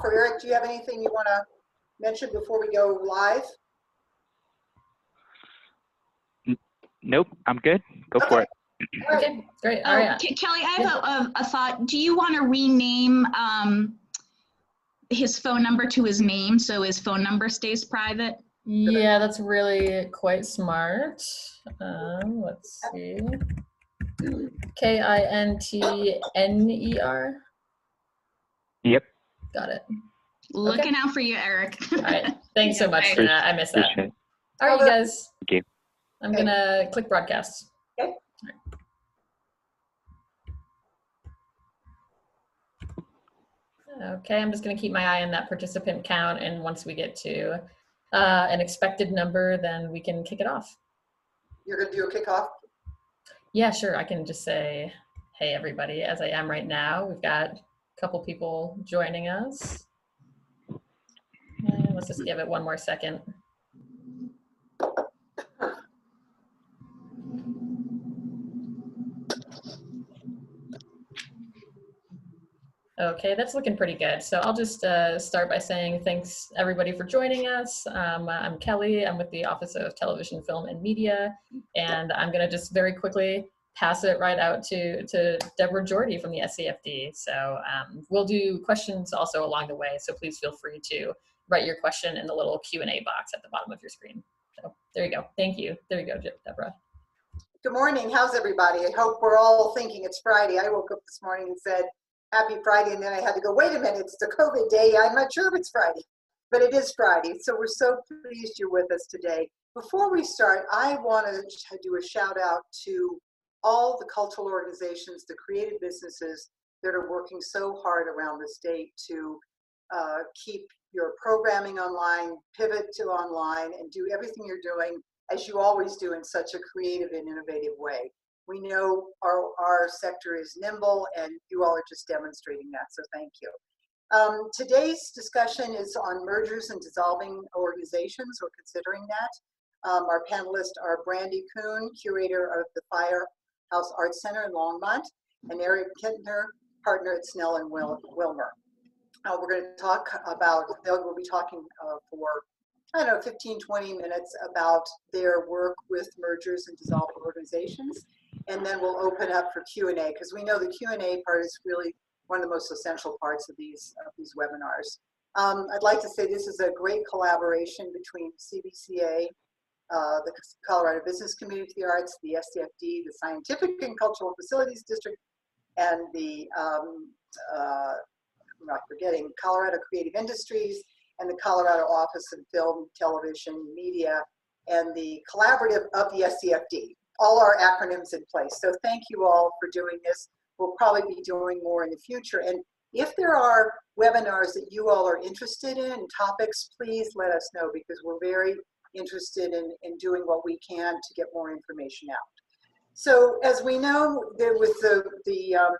for Eric, do you have anything you want to mention before we go live? Nope, I'm good. Go for it. Okay, great. All right. Kelly, I have a thought. Do you want to rename his phone number to his name so his phone number stays private? Yeah, that's really quite smart. Let's see. Kintner. Yep. Got it. Looking out for you, Eric. All right. Thanks so much for that. I missed that. Appreciate it. All right, you guys. Thank you. I'm gonna click broadcast. Okay. Okay, I'm just gonna keep my eye on that participant count, and once we get to an expected number, then we can kick it off. You're going to do a kickoff? Yeah, sure. I can just say, hey, everybody, as I am right now. We've got a couple people joining us. And let's just give it one more second. Okay, that's looking pretty good. So I'll just start by saying thanks everybody for joining us. I'm Kelly. I'm with the Office of Television, Film, and Media, and I'm going to just very quickly pass it right out to Deborah Jordy from the SCFD. So we'll do questions also along the way, so please feel free to write your question in the little Q&A box at the bottom of your screen. So there you go. Thank you. There you go, Deborah. Good morning. How's everybody? I hope we're all thinking it's Friday. I woke up this morning and said, Happy Friday, and then I had to go, wait a minute, it's the COVID day. I'm not sure if it's Friday, but it is Friday. So we're so pleased you're with us today. Before we start, I want to do a shout out to all the cultural organizations, the creative businesses that are working so hard around the state to keep your programming online, pivot to online, and do everything you're doing as you always do in such a creative and innovative way. We know our sector is nimble, and you all are just demonstrating that, so thank you. Today's discussion is on mergers and dissolving organizations, or considering that. Our panelists are Brandy Coons, curator of the Firehouse Art Center in Longmont, and Eric Kintner, partner at Snell and Wilmer. We're going to talk about, we'll be talking for, I don't know, 15, 20 minutes about their work with mergers and dissolving organizations. And then we'll open up for Q&A, because we know the Q&A part is really one of the most essential parts of these webinars. I'd like to say this is a great collaboration between CBCA, the Colorado Business Community for the Arts, the SCFD, the Scientific and Cultural Facilities District, and the, I'm not forgetting, Colorado Creative Industries, and the Colorado Office of Film, Television, Media, and the collaborative of the SCFD. All our acronyms in place. So thank you all for doing this. We'll probably be doing more in the future. And if there are webinars that you all are interested in, topics, please let us know, because we're very interested in doing what we can to get more information out. So as we know, with the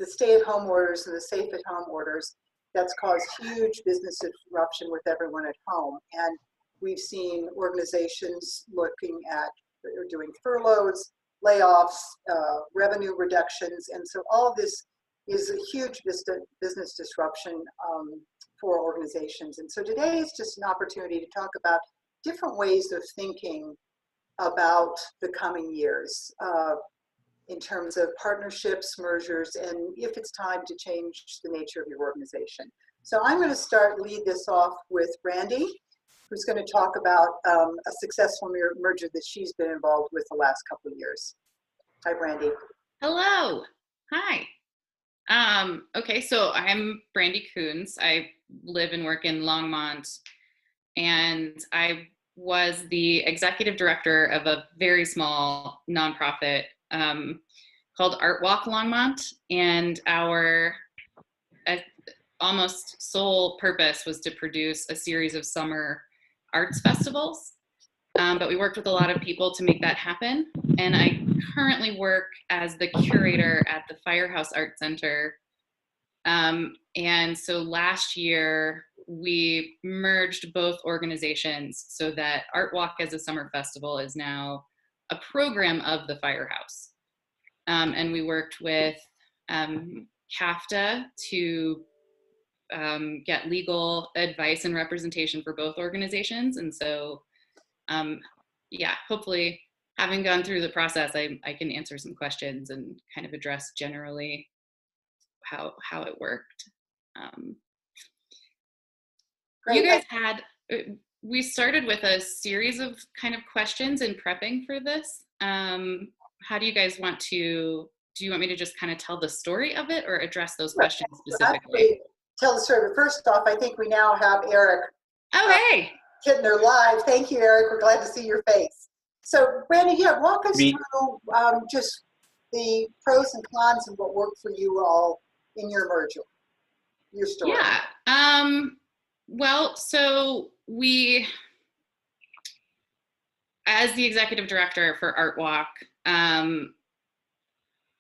stay-at-home orders and the safe-at-home orders, that's caused huge business disruption with everyone at home. And we've seen organizations looking at doing furloughs, layoffs, revenue reductions, and so all this is a huge business disruption for organizations. And so today is just an opportunity to talk about different ways of thinking about the coming years in terms of partnerships, mergers, and if it's time to change the nature of your organization. So I'm going to lead this off with Brandy, who's going to talk about a successful merger that she's been involved with the last couple of years. Hi, Brandy. Hello. Hi. Okay, so I'm Brandy Coons. I live and work in Longmont, and I was the executive director of a very small nonprofit called Art Walk Longmont, and our almost sole purpose was to produce a series of summer arts festivals, but we worked with a lot of people to make that happen. And I currently work as the curator at the Firehouse Art Center. And so last year we merged both organizations so that Art Walk as a summer festival is now a program of the Firehouse. And we worked with CAFTA to get legal advice and representation for both organizations. And so, yeah, hopefully having gone through the process, I can answer some questions and kind of address generally how it worked. You guys had, we started with a series of kind of questions in prepping for this. How do you guys want to, do you want me to just kind of tell the story of it or address those questions specifically? Tell the story. But first off, I think we now have Eric Okay. Kintner live. Thank you, Eric. We're glad to see your face. So, Brandy, yeah, walk us through just the pros and cons of what worked for you all in your merger, your story. Yeah. Well, so we, as the executive director for Art Walk,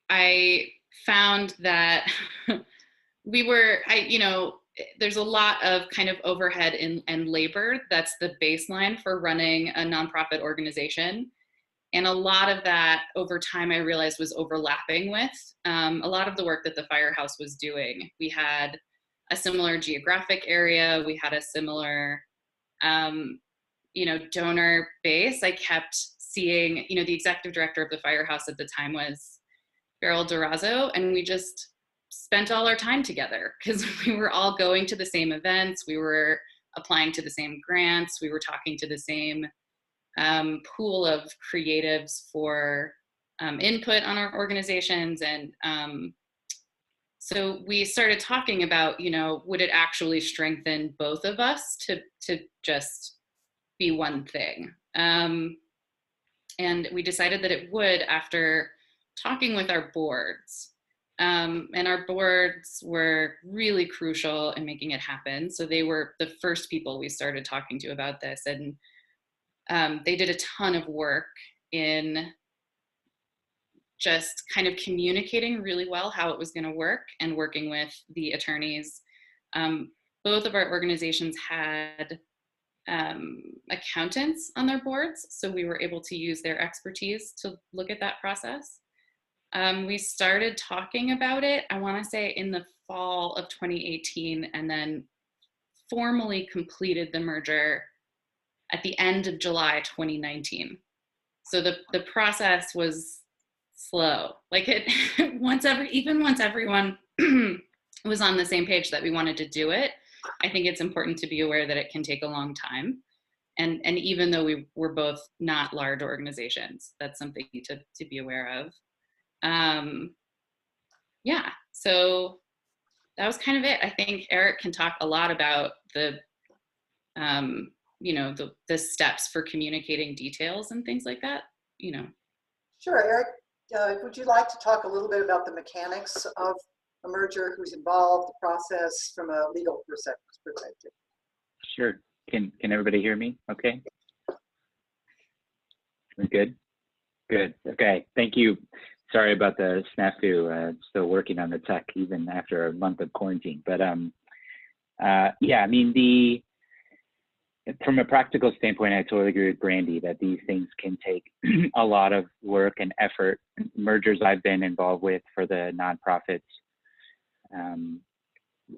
I found that there's a lot of kind of overhead and labor that's the baseline for running a nonprofit organization. And a lot of that over time I realized was overlapping with a lot of the work that the Firehouse was doing. We had a similar geographic area. We had a similar, donor base. I kept seeing, the executive director of the Firehouse at the time was Beryl Durazo, and we just spent all our time together because we were all going to the same events. We were applying to the same grants. We were talking to the same pool of creatives for input on our organizations. And so we started talking about, would it actually strengthen both of us to just be one thing? And we decided that it would after talking with our boards. And our boards were really crucial in making it happen. So they were the first people we started talking to about this. And they did a ton of work in just kind of communicating really well how it was going to work and working with the attorneys. Both of our organizations had accountants on their boards, so we were able to use their expertise to look at that process. We started talking about it, I want to say in the fall of 2018, and then formally completed the merger at the end of July 2019. So the process was slow. Like once everyone was on the same page that we wanted to do it, I think it's important to be aware that it can take a long time. And even though we were both not large organizations, that's something to be aware of. Yeah, so that was kind of it. I think Eric can talk a lot about the steps for communicating details and things like that, Sure, Eric, would you like to talk a little bit about the mechanics of a merger, who's involved, the process from a legal perspective? Sure. Can everybody hear me okay? We're good? Good. Okay. Thank you. Sorry about the snafu. Still working on the tech even after a month of quarantine. But yeah, I mean, from a practical standpoint, I totally agree with Brandy that these things can take a lot of work and effort. Mergers I've been involved with for the nonprofits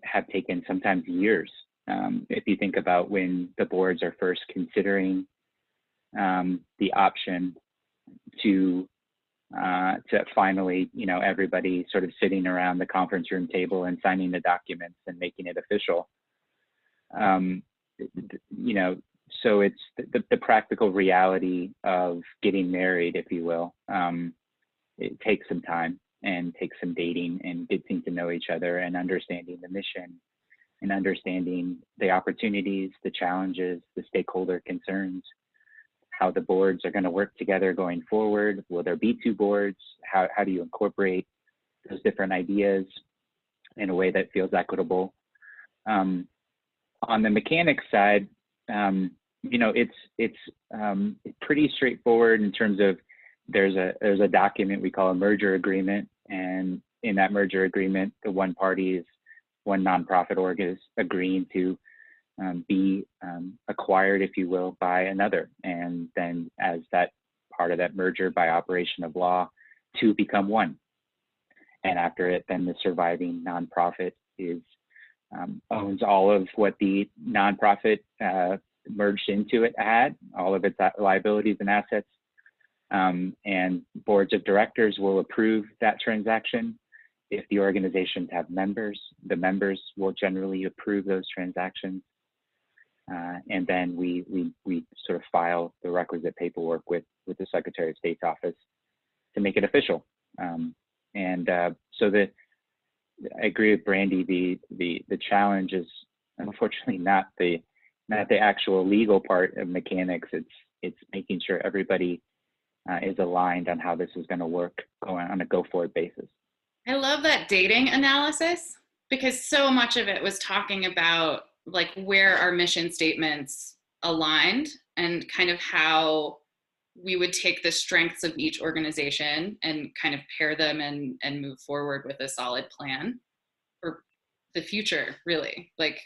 have taken sometimes years. If you think about when the boards are first considering the option to finally, everybody sort of sitting around the conference room table and signing the documents and making it official. So it's the practical reality of getting married, if you will. It takes some time and takes some dating and getting to know each other and understanding the mission and understanding the opportunities, the challenges, the stakeholder concerns, how the boards are going to work together going forward. Will there be two boards? How do you incorporate those different ideas in a way that feels equitable? On the mechanics side, it's pretty straightforward in terms of there's a document we call a merger agreement, and in that merger agreement, the one nonprofit org is agreeing to be acquired, if you will, by another, and then as that part of that merger by operation of law, two become one, and after it, then the surviving nonprofit is owns all of what the nonprofit merged into it had, all of its liabilities and assets. And boards of directors will approve that transaction. If the organizations have members, the members will generally approve those transactions. And then we sort of file the requisite paperwork with the Secretary of State's office to make it official. So I agree with Brandy. The challenge is unfortunately not the actual legal part of mechanics. It's making sure everybody is aligned on how this is going to work on a go-forward basis. I love that dating analysis, because so much of it was talking about like where our mission statements aligned and kind of how we would take the strengths of each organization and kind of pair them and move forward with a solid plan for the future, really. Like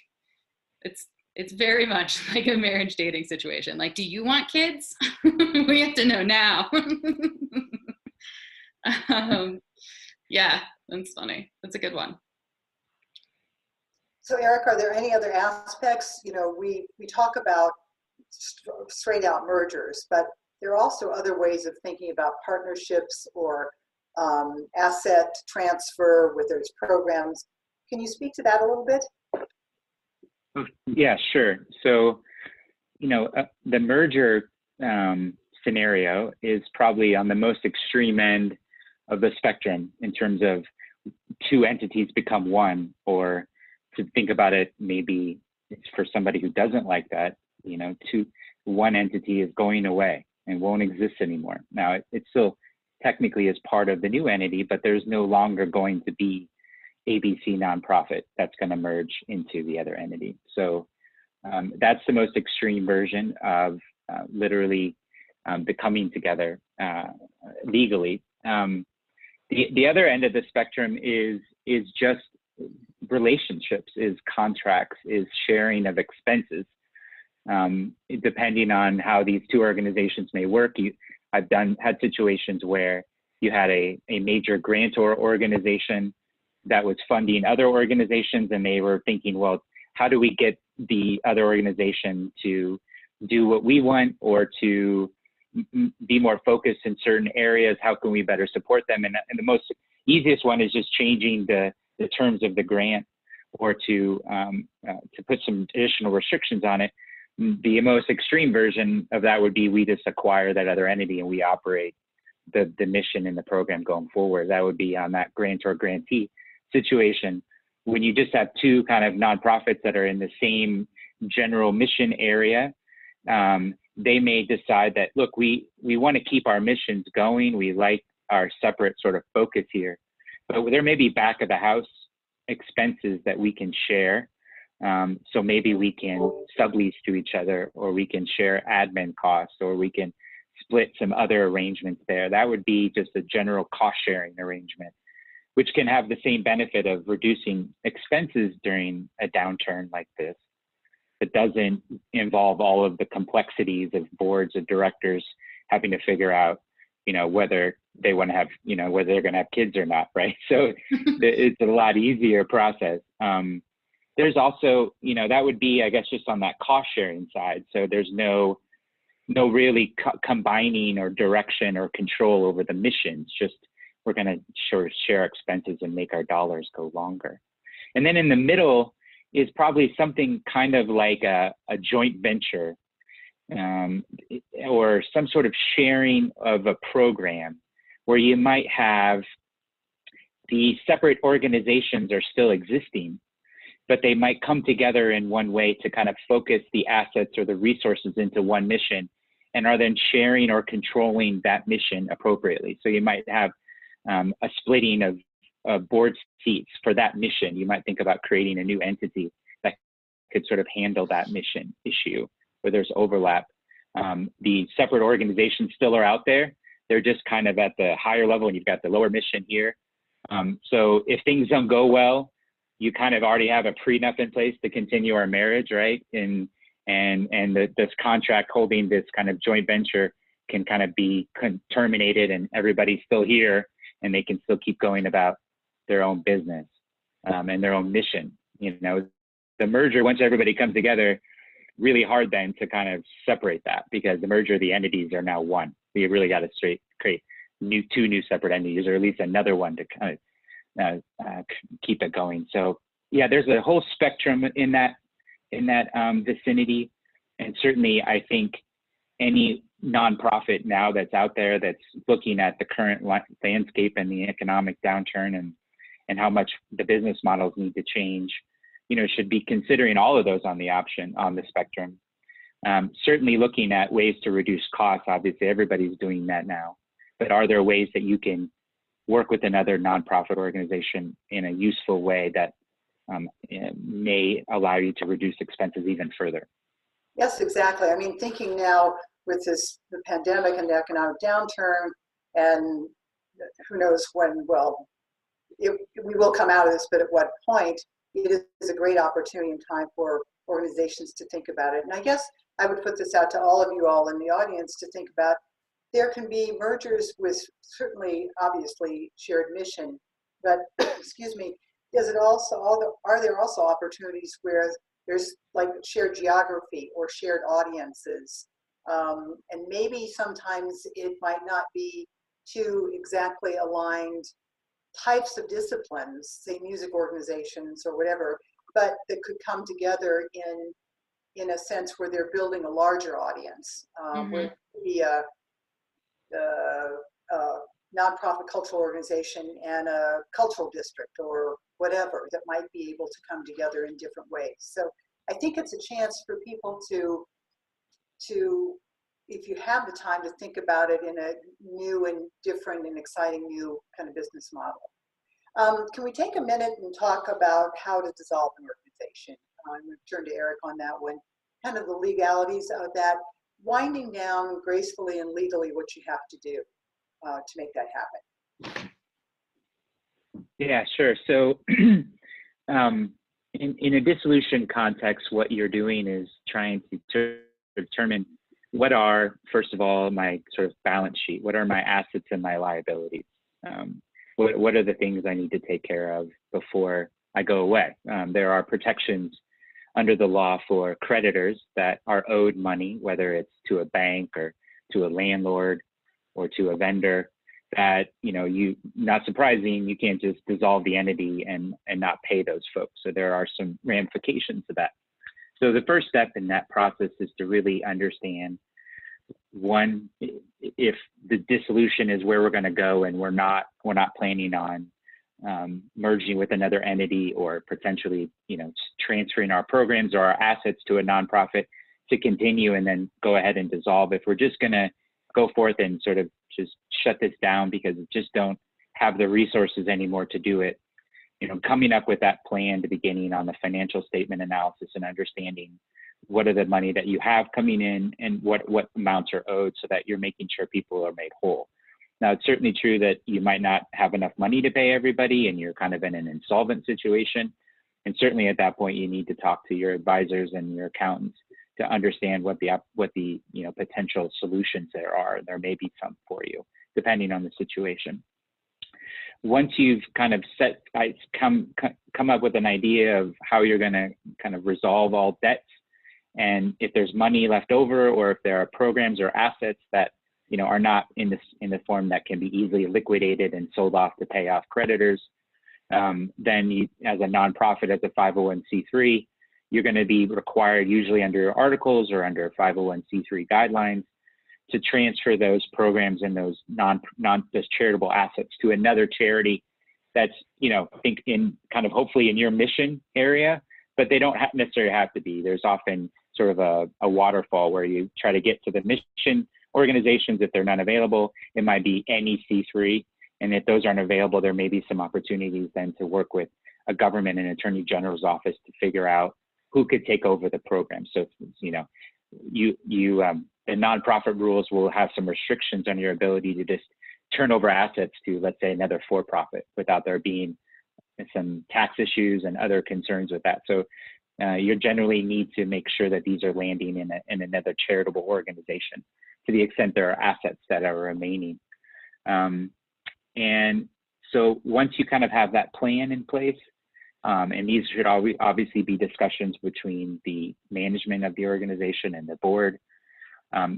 it's very much like a marriage dating situation. Like, do you want kids? We have to know now. Yeah, that's funny. That's a good one. So Eric, are there any other aspects? You know, we talk about straight out mergers, but there are also other ways of thinking about partnerships or asset transfer, whether it's programs. Can you speak to that a little bit? Yeah, sure. So, you know, the merger scenario is probably on the most extreme end of the spectrum in terms of two entities become one, or to think about it, maybe it's for somebody who doesn't like that, you know, one entity is going away and won't exist anymore. Now, it still technically is part of the new entity, but there's no longer going to be ABC nonprofit that's going to merge into the other entity. So that's the most extreme version of literally the coming together legally. The other end of the spectrum is just relationships, is contracts, is sharing of expenses. Depending on how these two organizations may work, I've had situations where you had a major grantor organization that was funding other organizations, and they were thinking, well, how do we get the other organization to do what we want, or to be more focused in certain areas? How can we better support them? And the most easiest one is just changing the terms of the grant, or to put some additional restrictions on it. The most extreme version of that would be we just acquire that other entity and we operate the mission and the program going forward. That would be on that grantor-grantee situation. When you just have two kind of nonprofits that are in the same general mission area, they may decide that, look, we want to keep our missions going. We like our separate sort of focus here, but there may be back of the house expenses that we can share. So maybe we can sublease to each other, or we can share admin costs, or we can split some other arrangements there. That would be just a general cost sharing arrangement, which can have the same benefit of reducing expenses during a downturn like this. It doesn't involve all of the complexities of boards of directors having to figure out, you know, whether they want to have, you know, whether they're going to have kids or not, right? So it's a lot easier process. There's also, you know, that would be, I guess, just on that cost sharing side. So there's no really combining or direction or control over the missions. Just we're going to share expenses and make our dollars go longer. And then in the middle is probably something kind of like a joint venture, or some sort of sharing of a program, where you might have the separate organizations are still existing, but they might come together in one way to kind of focus the assets or the resources into one mission, and are then sharing or controlling that mission appropriately. So you might have a splitting of board seats for that mission. You might think about creating a new entity that could sort of handle that mission issue where there's overlap. The separate organizations still are out there. They're just kind of at the higher level, and you've got the lower mission here. So if things don't go well, you kind of already have a prenup in place to continue our marriage, right? And this contract holding this kind of joint venture can kind of be terminated, and everybody's still here, and they can still keep going about their own business and their own mission. You know, the merger, once everybody comes together, really hard then to kind of separate that, because the merger of the entities are now one. So you really got to create two new separate entities, or at least another one to kind of keep it going. So yeah, there's a whole spectrum in that vicinity, and certainly I think any nonprofit now that's out there that's looking at the current landscape and the economic downturn and how much the business models need to change, should be considering all of those on the spectrum. Certainly looking at ways to reduce costs. Obviously, everybody's doing that now, but are there ways that you can work with another nonprofit organization in a useful way that may allow you to reduce expenses even further? Yes, exactly. I mean, thinking now with the pandemic and the economic downturn, and who knows when, we will come out of this, but at what point, it is a great opportunity and time for organizations to think about it. And I guess I would put this out to all of you all in the audience to think about, there can be mergers with certainly, obviously, shared mission, but excuse me, are there also opportunities where there's like shared geography or shared audiences? And maybe sometimes it might not be two exactly aligned types of disciplines, say music organizations or whatever, but that could come together in a sense where they're building a larger audience, where it could be a nonprofit cultural organization and a cultural district or whatever that might be able to come together in different ways. So I think it's a chance for people to if you have the time, to think about it in a new and different and exciting new kind of business model. Can we take a minute and talk about how to dissolve an organization? I'm going to turn to Eric on that one. Kind of the legalities of that, winding down gracefully and legally what you have to do to make that happen. Yeah, sure. So in a dissolution context, what you're doing is trying to determine what are, first of all, my sort of balance sheet. What are my assets and my liabilities? What are the things I need to take care of before I go away? There are protections under the law for creditors that are owed money, whether it's to a bank or to a landlord or to a vendor, that, not surprising, you can't just dissolve the entity and not pay those folks. So there are some ramifications to that. So the first step in that process is to really understand, one, if the dissolution is where we're going to go and we're not planning on merging with another entity or potentially, transferring our programs or our assets to a nonprofit to continue and then go ahead and dissolve. If we're just going to go forth and sort of just shut this down because we just don't have the resources anymore to do it, coming up with that plan to beginning on the financial statement analysis and understanding what are the money that you have coming in and what amounts are owed, so that you're making sure people are made whole. Now, it's certainly true that you might not have enough money to pay everybody and you're kind of in an insolvent situation. And certainly at that point, you need to talk to your advisors and your accountants to understand what the potential solutions there are. There may be some for you, depending on the situation. Once you've kind of come up with an idea of how you're going to kind of resolve all debts, and if there's money left over, or if there are programs or assets that are not in the form that can be easily liquidated and sold off to pay off creditors, then you, as a nonprofit, as a 501c3, you're going to be required, usually under your articles or under 501c3 guidelines, to transfer those programs and those those charitable assets to another charity that's, I think in kind of hopefully in your mission area, but they don't necessarily have to be. There's often sort of a waterfall where you try to get to the mission organizations. If they're not available, it might be any C3. And if those aren't available, there may be some opportunities then to work with a government and attorney general's office to figure out who could take over the program. So, the nonprofit rules will have some restrictions on your ability to just turn over assets to, let's say, another for-profit without there being some tax issues and other concerns with that. So you generally need to make sure that these are landing in another charitable organization to the extent there are assets that are remaining. And so once you kind of have that plan in place, And these should always obviously be discussions between the management of the organization and the board.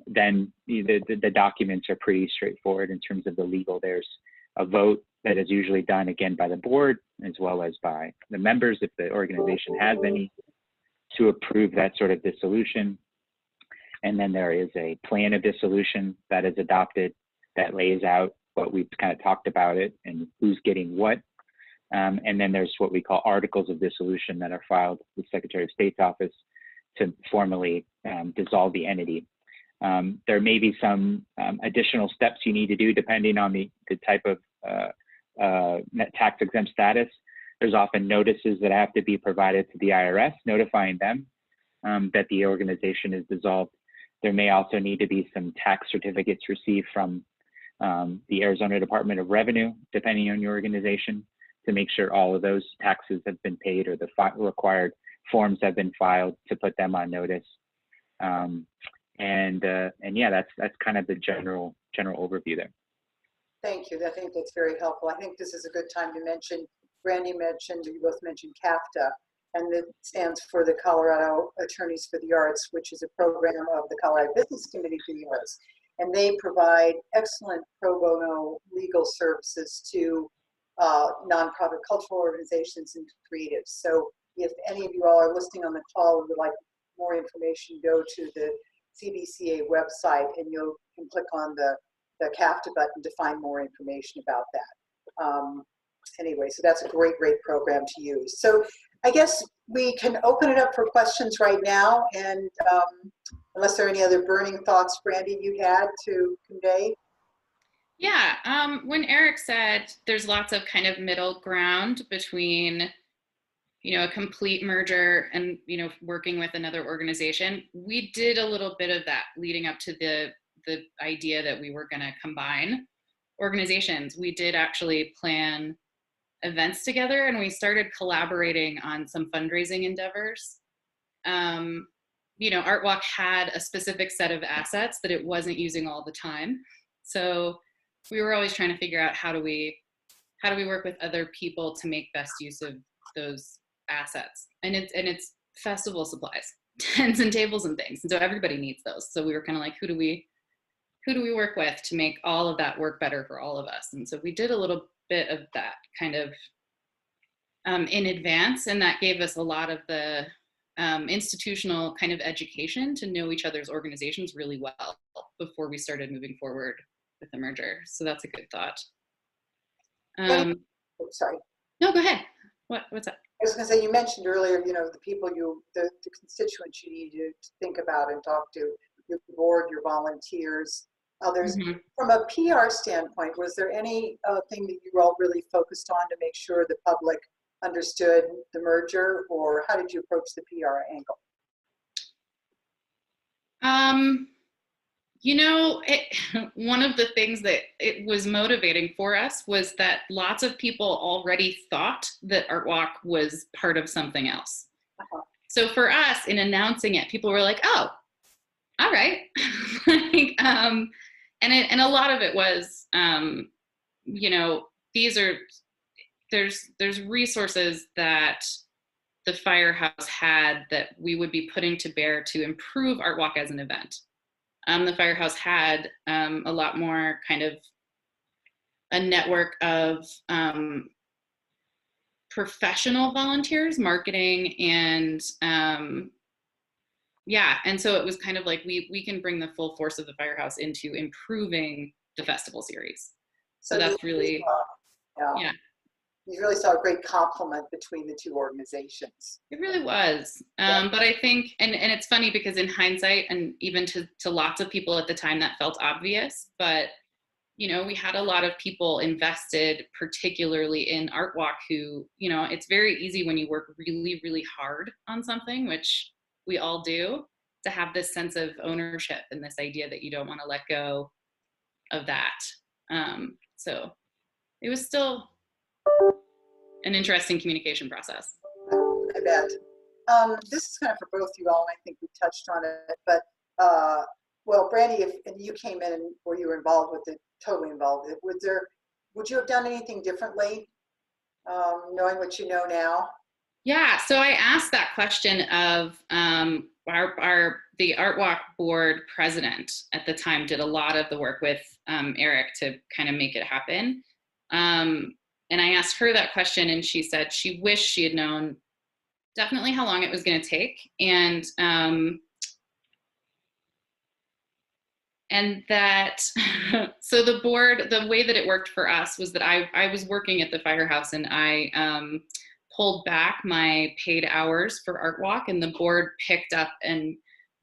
Then the documents are pretty straightforward in terms of the legal. There's a vote that is usually done again by the board as well as by the members if the organization has any, to approve that sort of dissolution. And then there is a plan of dissolution that is adopted that lays out what we've kind of talked about it and who's getting what. And then there's what we call articles of dissolution that are filed with the Secretary of State's office to formally dissolve the entity. There may be some additional steps you need to do depending on the type of net tax exempt status. There's often notices that have to be provided to the IRS notifying them that the organization is dissolved. There may also need to be some tax certificates received from the Arizona Department of Revenue, depending on your organization, to make sure all of those taxes have been paid or the required forms have been filed to put them on notice. And yeah, that's kind of the general overview there. Thank you. I think that's very helpful. I think this is a good time to mention, Brandy mentioned, you both mentioned CAFTA, and it stands for the Colorado Attorneys for the Arts, which is a program of the Colorado Business Committee for the Arts. And they provide excellent pro bono legal services to nonprofit cultural organizations and creatives. So if any of you all are listening on the call and would like more information, go to the CBCA website and you can click on the CAFTA button to find more information about that. Anyway, so that's a great program to use. So I guess we can open it up for questions right now, and unless there are any other burning thoughts, Brandy, you had to convey? Yeah, when Eric said there's lots of kind of middle ground between, a complete merger and, working with another organization, we did a little bit of that leading up to the idea that we were going to combine organizations. We did actually plan events together, and we started collaborating on some fundraising endeavors. Art Walk had a specific set of assets that it wasn't using all the time. So we were always trying to figure out how do we work with other people to make best use of those assets. And it's festival supplies, tents and tables and things. And so everybody needs those. So we were kind of like, who do we work with to make all of that work better for all of us? And so we did a little bit of that kind of in advance, and that gave us a lot of the institutional kind of education to know each other's organizations really well before we started moving forward with the merger. So that's a good thought. Sorry. No, go ahead. What's up? I was going to say, you mentioned earlier, the people the constituents you need to think about and talk to, your board, your volunteers, others. Mm-hmm. From a PR standpoint, was there any thing that you all really focused on to make sure the public understood the merger, or how did you approach the PR angle? One of the things that it was motivating for us was that lots of people already thought that Art Walk was part of something else. Uh-huh. So for us, in announcing it, people were like, "Oh, all right." And a lot of it was, there's resources that the Firehouse had that we would be putting to bear to improve Art Walk as an event. The Firehouse had a lot more kind of a network of professional volunteers, marketing, and and so it was kind of like we can bring the full force of the Firehouse into improving the festival series. So that's really, yeah. You really saw a great complement between the two organizations. It really was. But I think, and it's funny because in hindsight, and even to lots of people at the time, that felt obvious, but we had a lot of people invested, particularly in Art Walk, who, it's very easy when you work really, really hard on something, which we all do, to have this sense of ownership and this idea that you don't want to let go of that. So it was still an interesting communication process. I bet. This is kind of for both you all, and I think we touched on it, but well, Brandy, if you came in or you were involved with it, totally involved, would you have done anything differently, knowing what you know now? Yeah, so I asked that question of the Art Walk board president at the time did a lot of the work with Eric to kind of make it happen. And I asked her that question, and she said she wished she had known definitely how long it was going to take, and that so the board, the way that it worked for us was that I was working at the Firehouse, and I pulled back my paid hours for Art Walk, and the board picked up and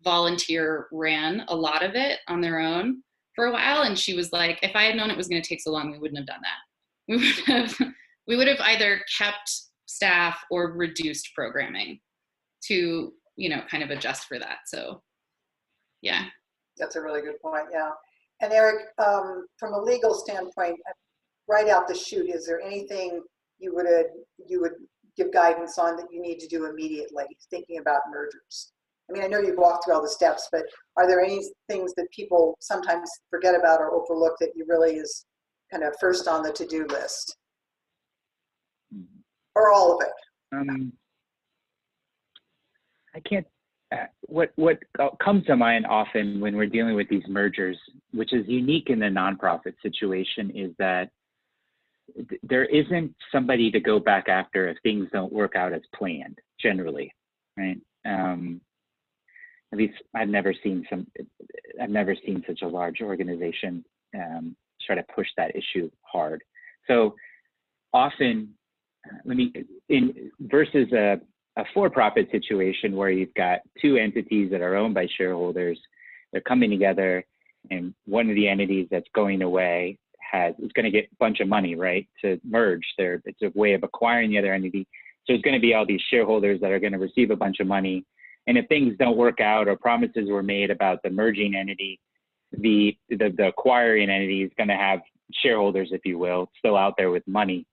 volunteer ran a lot of it on their own for a while. And she was like, if I had known it was going to take so long, we wouldn't have done that. We would have either kept staff or reduced programming to, you know, kind of adjust for that. So yeah. That's a really good point, yeah. And Eric, from a legal standpoint, right out the chute, is there anything you would give guidance on that you need to do immediately, thinking about mergers? I mean, I know you've walked through all the steps, but are there any things that people sometimes forget about or overlook that you really is kind of first on the to-do list? Or all of it? I can't. What comes to mind often when we're dealing with these mergers, which is unique in the nonprofit situation, is that there isn't somebody to go back after if things don't work out as planned, generally, right? At least I've never seen such a large organization try to push that issue hard. So often, versus a for-profit situation where you've got two entities that are owned by shareholders, they're coming together, and one of the entities that's going away is going to get a bunch of money, right, to merge. It's a way of acquiring the other entity. So there's going to be all these shareholders that are going to receive a bunch of money. And if things don't work out or promises were made about the merging entity, the acquiring entity is going to have shareholders, if you will, still out there with money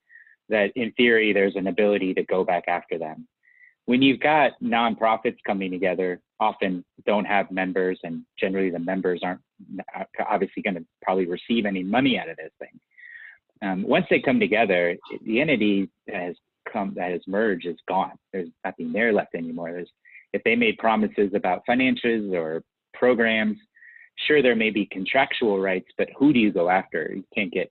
that in theory there's an ability to go back after them. When you've got nonprofits coming together, often don't have members, and generally the members aren't obviously going to probably receive any money out of this thing. Once they come together, the entity that has merged is gone. There's nothing there left anymore. If they made promises about financials or programs, sure, there may be contractual rights, but who do you go after? You can't get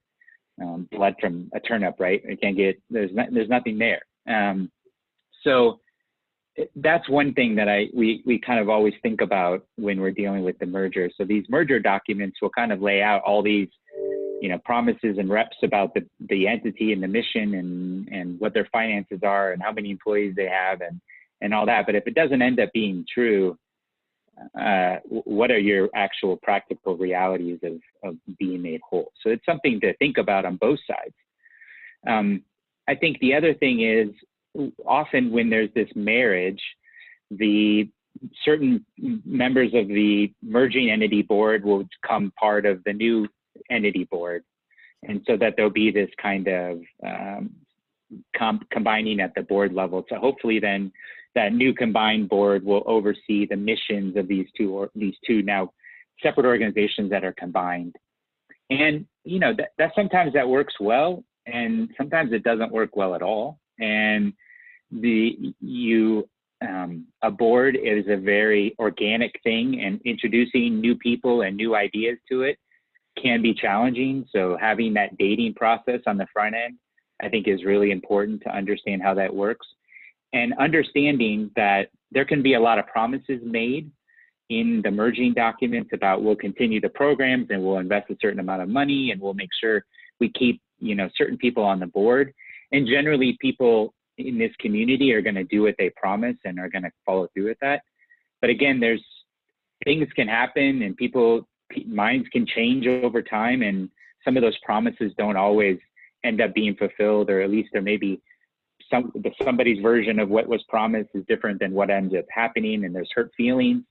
blood from a turnip, right? You can't get, there's nothing there. So that's one thing that we kind of always think about when we're dealing with the merger. So these merger documents will kind of lay out all these, promises and reps about the entity and the mission and what their finances are and how many employees they have and all that. But if it doesn't end up being true, what are your actual practical realities of being made whole? So it's something to think about on both sides. I think the other thing is, often when there's this marriage, the certain members of the merging entity board will become part of the new entity board. And so that there'll be this kind of combining at the board level. So hopefully then that new combined board will oversee the missions of these two now separate organizations that are combined. And, that sometimes that works well, and sometimes it doesn't work well at all. And a board is a very organic thing, and introducing new people and new ideas to it can be challenging. So having that dating process on the front end, I think, is really important to understand how that works, and understanding that there can be a lot of promises made in the merging documents about we'll continue the programs and we'll invest a certain amount of money and we'll make sure we keep certain people on the board. And generally people in this community are going to do what they promise and are going to follow through with that. But again, things can happen and minds can change over time, and some of those promises don't always end up being fulfilled, or at least there may be somebody's version of what was promised is different than what ends up happening, and there's hurt feelings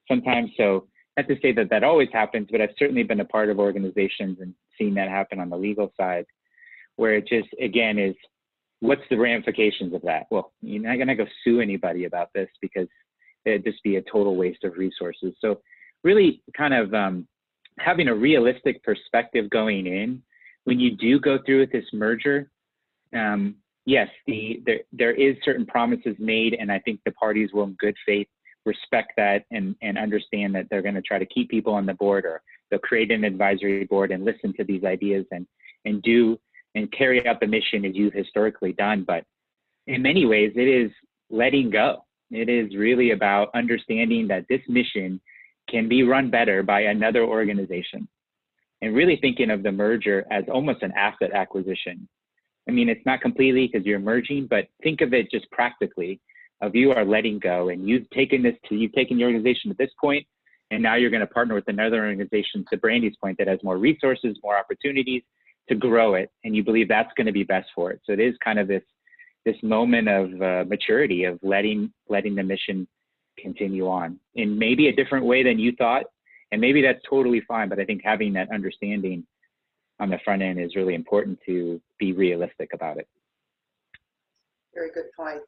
sometimes. So not to say that always happens, but I've certainly been a part of organizations and seen that happen on the legal side, where it just, again, is what's the ramifications of that? Well, you're not going to go sue anybody about this because it'd just be a total waste of resources. So really kind of having a realistic perspective going in when you do go through with this merger, yes, there is certain promises made, and I think the parties will in good faith respect that and understand that they're going to try to keep people on the board, or they'll create an advisory board and listen to these ideas and do and carry out the mission as you've historically done. But in many ways, it is letting go. It is really about understanding that this mission can be run better by another organization, and really thinking of the merger as almost an asset acquisition. I mean, it's not completely because you're merging, but think of it just practically of you are letting go, and you've taken the organization to this point, and now you're going to partner with another organization, to Brandy's point, that has more resources, more opportunities to grow it, and you believe that's going to be best for it. So it is kind of this moment of maturity, of letting the mission continue on in maybe a different way than you thought, and maybe that's totally fine. But I think having that understanding on the front end is really important to be realistic about it. Very good point.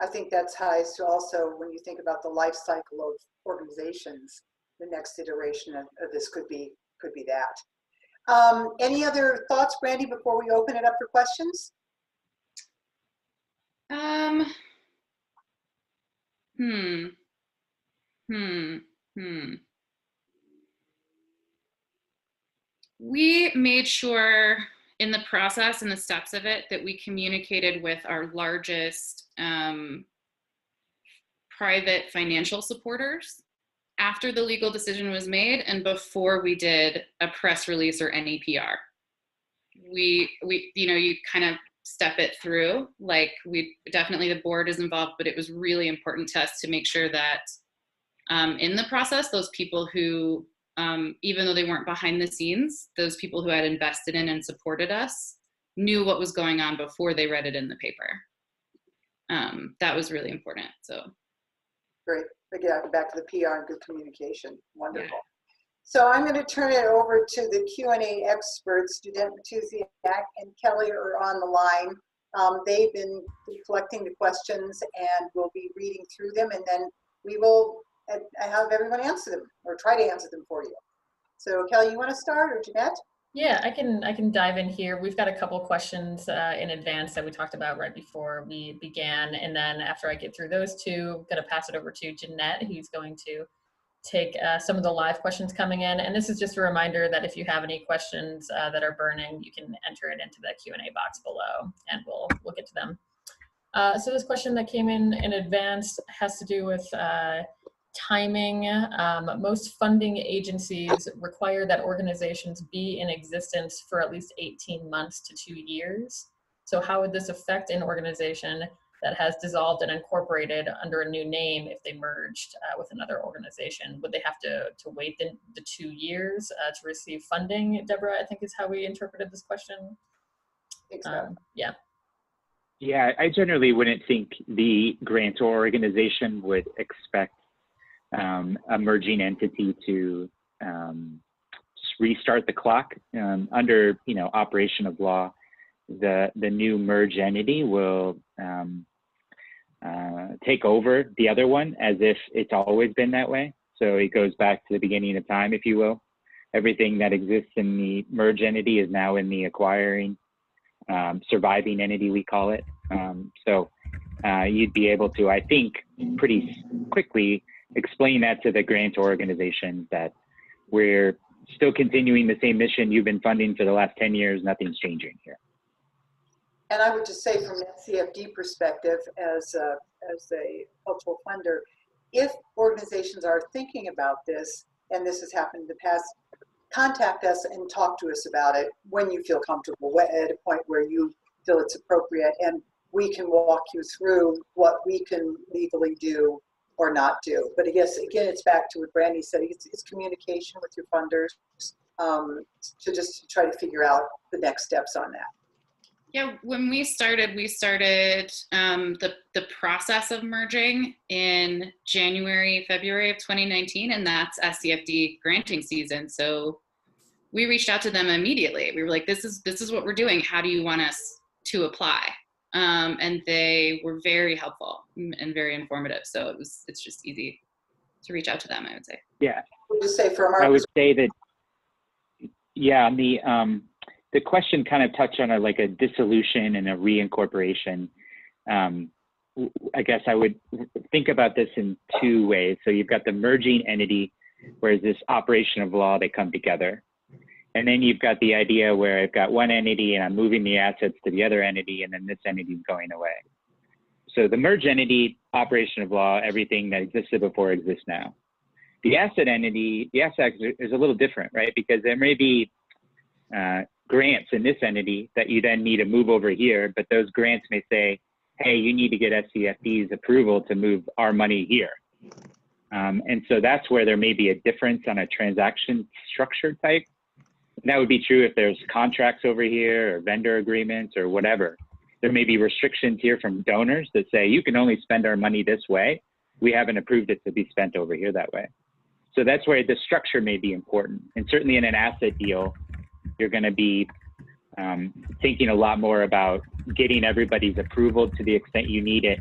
I think that ties to also when you think about the life cycle of organizations, the next iteration of this could be that. Any other thoughts, Brandy, before we open it up for questions? We made sure in the process and the steps of it that we communicated with our largest private financial supporters after the legal decision was made and before we did a press release or any PR. We you kind of step it through, like we definitely, the board is involved, but it was really important to us to make sure that in the process, those people who, even though they weren't behind the scenes, those people who had invested in and supported us knew what was going on before they read it in the paper. That was really important. So great. Again, back to the PR and good communication. Wonderful. Yeah. So I'm going to turn it over to the Q&A experts. Student Matusiak and Kelly are on the line. They've been collecting the questions, and we'll be reading through them, and then we will have everyone answer them, or try to answer them for you. So Kelly, you want to start, or Jeanette? Yeah, I can dive in here. We've got a couple questions in advance that we talked about right before we began, and then after I get through those two, I'm going to pass it over to Jeanette, who's going to take some of the live questions coming in. And this is just a reminder that if you have any questions that are burning, you can enter it into the Q&A box below, and we'll get to them. So this question that came in advance has to do with timing. Most funding agencies require that organizations be in existence for at least 18 months to 2 years. So how would this affect an organization that has dissolved and incorporated under a new name if they merged with another organization? Would they have to wait the 2 years to receive funding? Deborah, I think is how we interpreted this question. Yeah. Yeah, I generally wouldn't think the grantor organization would expect a merging entity to restart the clock. Under operation of law, the new merged entity will take over the other one as if it's always been that way. So it goes back to the beginning of time, if you will. Everything that exists in the merged entity is now in the acquiring, surviving entity, we call it. So you'd be able to, I think, pretty quickly explain that to the grantor organization that we're still continuing the same mission you've been funding for the last 10 years. Nothing's changing here. And I would just say from an SCFD perspective, as a cultural funder, if organizations are thinking about this, and this has happened in the past, contact us and talk to us about it when you feel comfortable, at a point where you feel it's appropriate, and we can walk you through what we can legally do or not do. But I guess, again, it's back to what Brandy said, it's communication with your funders to just try to figure out the next steps on that. Yeah, when we started the process of merging in January, February of 2019, and that's SCFD granting season. So we reached out to them immediately. We were like, this is what we're doing. How do you want us to apply? And they were very helpful and very informative. So it's just easy to reach out to them, I would say. Yeah. Would you say from our I would say that, yeah, the question kind of touched on like a dissolution and a reincorporation. I guess I would think about this in two ways. So you've got the merging entity, where is this operation of law, they come together. And then you've got the idea where I've got one entity and I'm moving the assets to the other entity, and then this entity is going away. So the merged entity, operation of law, everything that existed before exists now. The asset entity, the asset is a little different, right? Because there may be grants in this entity that you then need to move over here, but those grants may say, hey, you need to get SCFD's approval to move our money here. And so that's where there may be a difference on a transaction structure type. And that would be true if there's contracts over here or vendor agreements or whatever. There may be restrictions here from donors that say, you can only spend our money this way. We haven't approved it to be spent over here that way. So that's where the structure may be important. And certainly in an asset deal, you're going to be thinking a lot more about getting everybody's approval to the extent you need it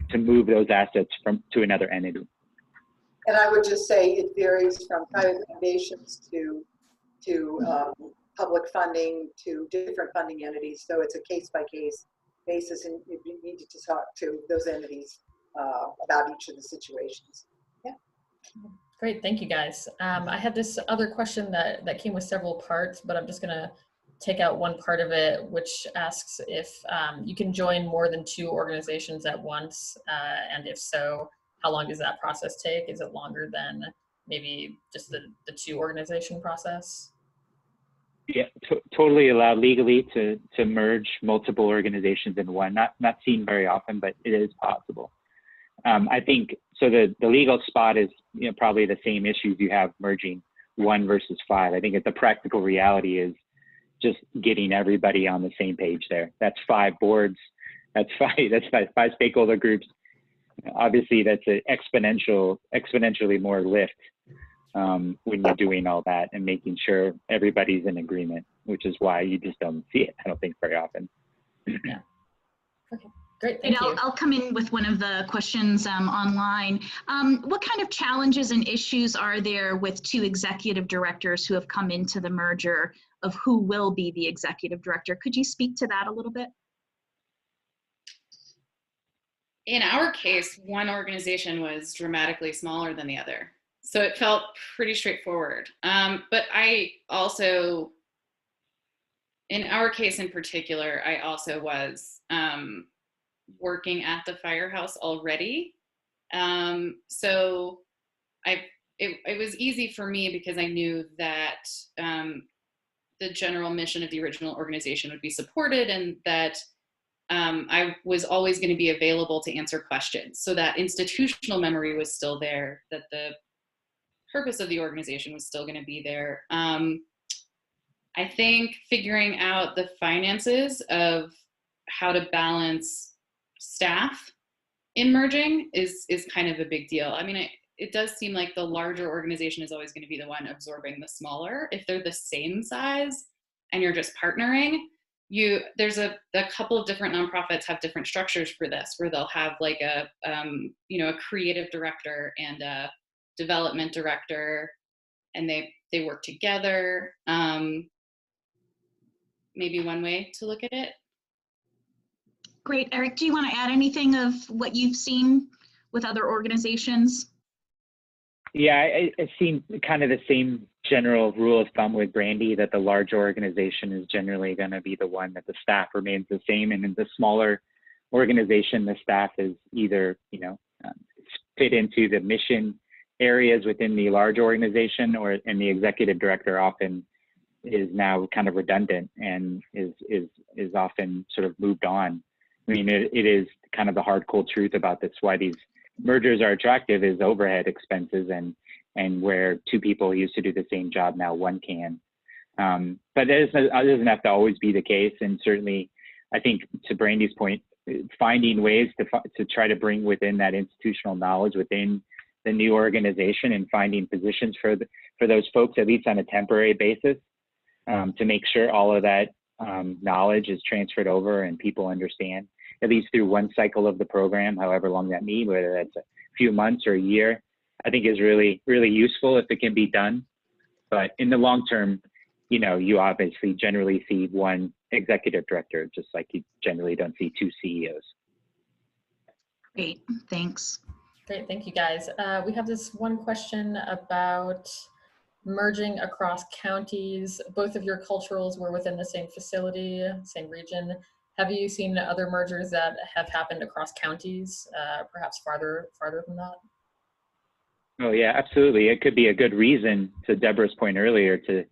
to move those assets to another entity. And I would just say it varies from private foundations to public funding to different funding entities. So it's a case-by-case basis, and you need to talk to those entities about each of the situations. Yeah. Great, thank you guys. I had this other question that came with several parts, but I'm just gonna take out one part of it, which asks if you can join more than 2 organizations at once, and if so, how long does that process take? Is it longer than maybe just the 2 organization process? Yeah, totally allowed legally to merge multiple organizations in one. Not seen very often, but it is possible. I think so. The legal spot is probably the same issues you have merging 1 versus 5. I think the practical reality is just getting everybody on the same page there. That's 5 boards. That's 5 stakeholder groups. Obviously, that's an exponentially more lift when you're doing all that and making sure everybody's in agreement, which is why you just don't see it, I don't think, very often. Yeah. Okay, great, thank you. I'll come in with one of the questions online. What kind of challenges and issues are there with 2 executive directors who have come into the merger of who will be the executive director? Could you speak to that a little bit? In our case, one organization was dramatically smaller than the other. So it felt pretty straightforward. But I also, in our case in particular, I also was working at the Firehouse already. So it was easy for me because I knew that the general mission of the original organization would be supported, and that I was always going to be available to answer questions. So that institutional memory was still there, that the purpose of the organization was still going to be there. I think figuring out the finances of how to balance staff in merging is kind of a big deal. I mean, it does seem like the larger organization is always going to be the one absorbing the smaller. If they're the same size and you're just partnering, there's a couple of different nonprofits have different structures for this, where they'll have like a creative director and a development director, and they work together. Maybe one way to look at it. Great. Eric, do you want to add anything of what you've seen with other organizations? Yeah, I've seen kind of the same general rule of thumb with Brandy, that the larger organization is generally going to be the one that the staff remains the same. And in the smaller organization, the staff is either, fit into the mission areas within the large organization, and the executive director often is now kind of redundant and is often sort of moved on. I mean, it is kind of the hard, cold truth about this. Why these mergers are attractive is overhead expenses, and where 2 people used to do the same job, now 1 can. But that doesn't have to always be the case. And certainly, I think to Brandy's point, finding ways to try to bring within that institutional knowledge within the new organization, and finding positions for those folks, at least on a temporary basis, to make sure all of that knowledge is transferred over and people understand, at least through one cycle of the program, however long that may be, whether that's a few months or a year, I think is really, really useful if it can be done. But in the long term, you obviously generally see one executive director, just like you generally don't see two CEOs. Great, thanks. Great, thank you guys. We have this one question about merging across counties. Both of your culturals were within the same facility, same region. Have you seen other mergers that have happened across counties, perhaps farther than that? Oh yeah, absolutely. It could be a good reason, to Deborah's point earlier, to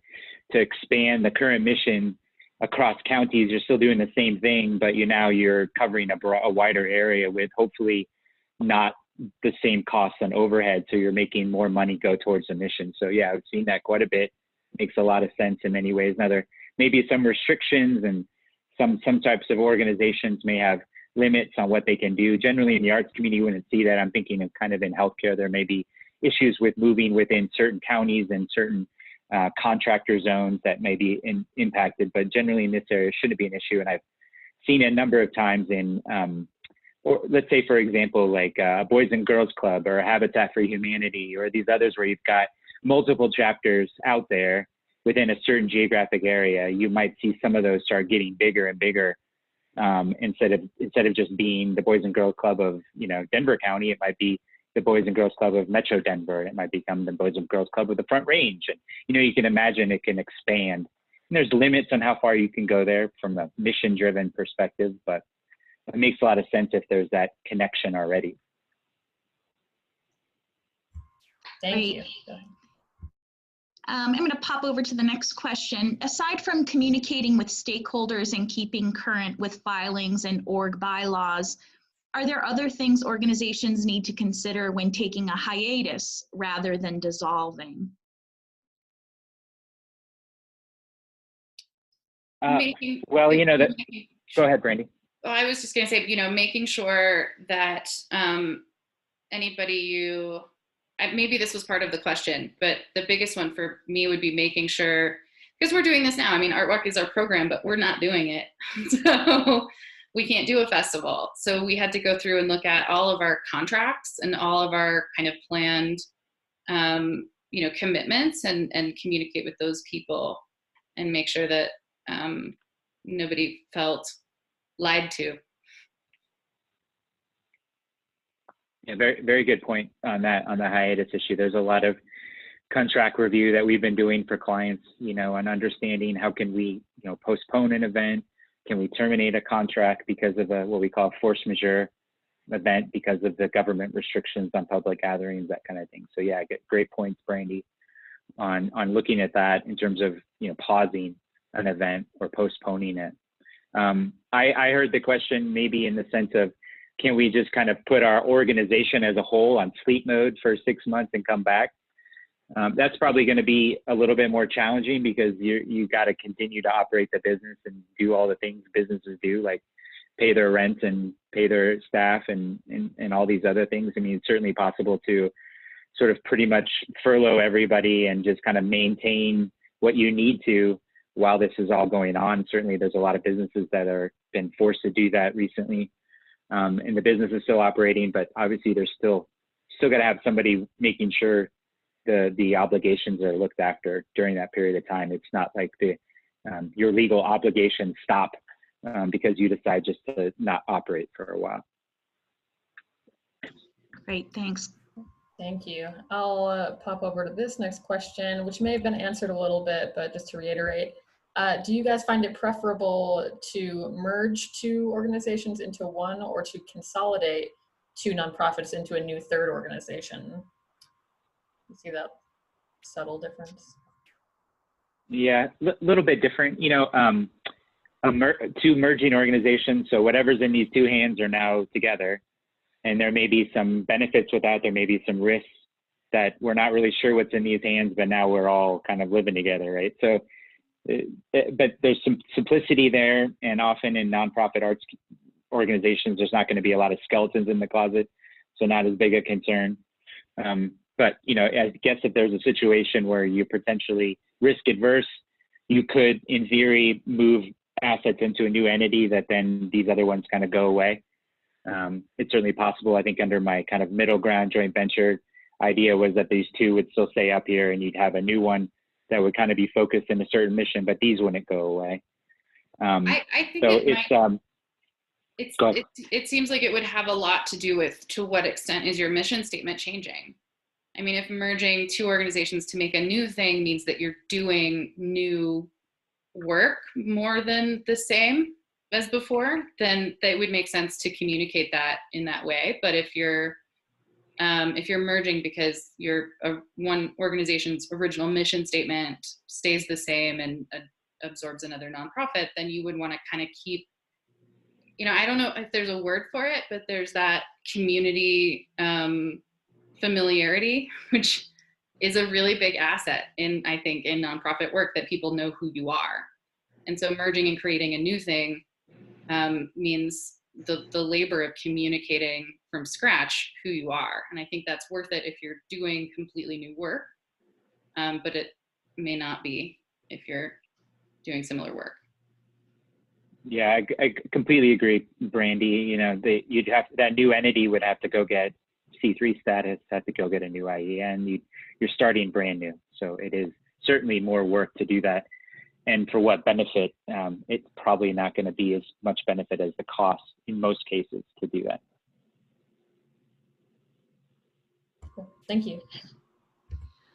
expand the current mission across counties. You're still doing the same thing, but you're covering a wider area with hopefully not the same costs on overhead. So you're making more money go towards the mission. So yeah, I've seen that quite a bit. Makes a lot of sense in many ways. Now there may be some restrictions, and some types of organizations may have limits on what they can do. Generally in the arts community, you wouldn't see that. I'm thinking of kind of in healthcare, there may be issues with moving within certain counties and certain contractor zones that may be impacted, but generally in this area it shouldn't be an issue. And I've seen it a number of times in, or let's say for example, like a Boys and Girls Club or a Habitat for Humanity, or these others where you've got multiple chapters out there within a certain geographic area. You might see some of those start getting bigger and bigger. Instead of just being the Boys and Girls Club of Denver County, it might be the Boys and Girls Club of Metro Denver. It might become the Boys and Girls Club of the Front Range. And, you can imagine it can expand. And there's limits on how far you can go there from a mission-driven perspective, but it makes a lot of sense if there's that connection already. Thank you. I'm going to pop over to the next question. Aside from communicating with stakeholders and keeping current with filings and org bylaws, are there other things organizations need to consider when taking a hiatus rather than dissolving? Well, go ahead, Brandy. Well, I was just going to say, making sure that anybody maybe this was part of the question, but the biggest one for me would be making sure, because we're doing this now. I mean, Artwalk is our program, but we're not doing it. So we can't do a festival. So we had to go through and look at all of our contracts and all of our kind of planned, commitments and communicate with those people and make sure that nobody felt lied to. Yeah, very, very good point on that, on the hiatus issue. There's a lot of contract review that we've been doing for clients, on understanding how can we, postpone an event. Can we terminate a contract because of what we call force majeure event because of the government restrictions on public gatherings, that kind of thing. So yeah, I get great points, Brandy, on looking at that in terms of, pausing an event or postponing it. I heard the question maybe in the sense of, can we just kind of put our organization as a whole on sleep mode for 6 months and come back? That's probably going to be a little bit more challenging because you got to continue to operate the business and do all the things businesses do, like pay their rent and pay their staff and all these other things. I mean, it's certainly possible to sort of pretty much furlough everybody and just kind of maintain what you need to while this is all going on. Certainly there's a lot of businesses that are been forced to do that recently. And the business is still operating, but obviously there's still got to have somebody making sure the obligations are looked after during that period of time. It's not like your legal obligations stop because you decide just to not operate for a while. Great, thanks. Thank you. I'll pop over to this next question, which may have been answered a little bit, but just to reiterate, do you guys find it preferable to merge two organizations into one or to consolidate two nonprofits into a new third organization? You see that subtle difference? Yeah, little bit different. Two merging organizations, so whatever's in these two hands are now together. And there may be some benefits with that. There may be some risks that we're not really sure what's in these hands, but now we're all kind of living together, right? So, but there's some simplicity there, and often in nonprofit arts organizations, there's not going to be a lot of skeletons in the closet, so not as big a concern. But I guess if there's a situation where you're potentially risk adverse, you could, in theory, move assets into a new entity that then these other ones kind of go away. It's certainly possible. I think under my kind of middle ground joint venture idea was that these two would still stay up here and you'd have a new one that would kind of be focused in a certain mission, but these wouldn't go away. I think So it seems like it would have a lot to do with to what extent is your mission statement changing. I mean, if merging two organizations to make a new thing means that you're doing new work more than the same as before, then that would make sense to communicate that in that way. But if you're merging because one organization's original mission statement stays the same and absorbs another nonprofit, then you would want to kind of keep, I don't know if there's a word for it, but there's that community familiarity, which is a really big asset I think in nonprofit work, that people know who you are. And so merging and creating a new thing means the labor of communicating from scratch who you are. And I think that's worth it if you're doing completely new work, but it may not be if you're doing similar work. Yeah, I completely agree, Brandy. You'd have, that new entity would have to go get C3 status, have to go get a new IEN. You're starting brand new. So it is certainly more work to do that. And for what benefit? It's probably not going to be as much benefit as the cost in most cases to do that. Thank you.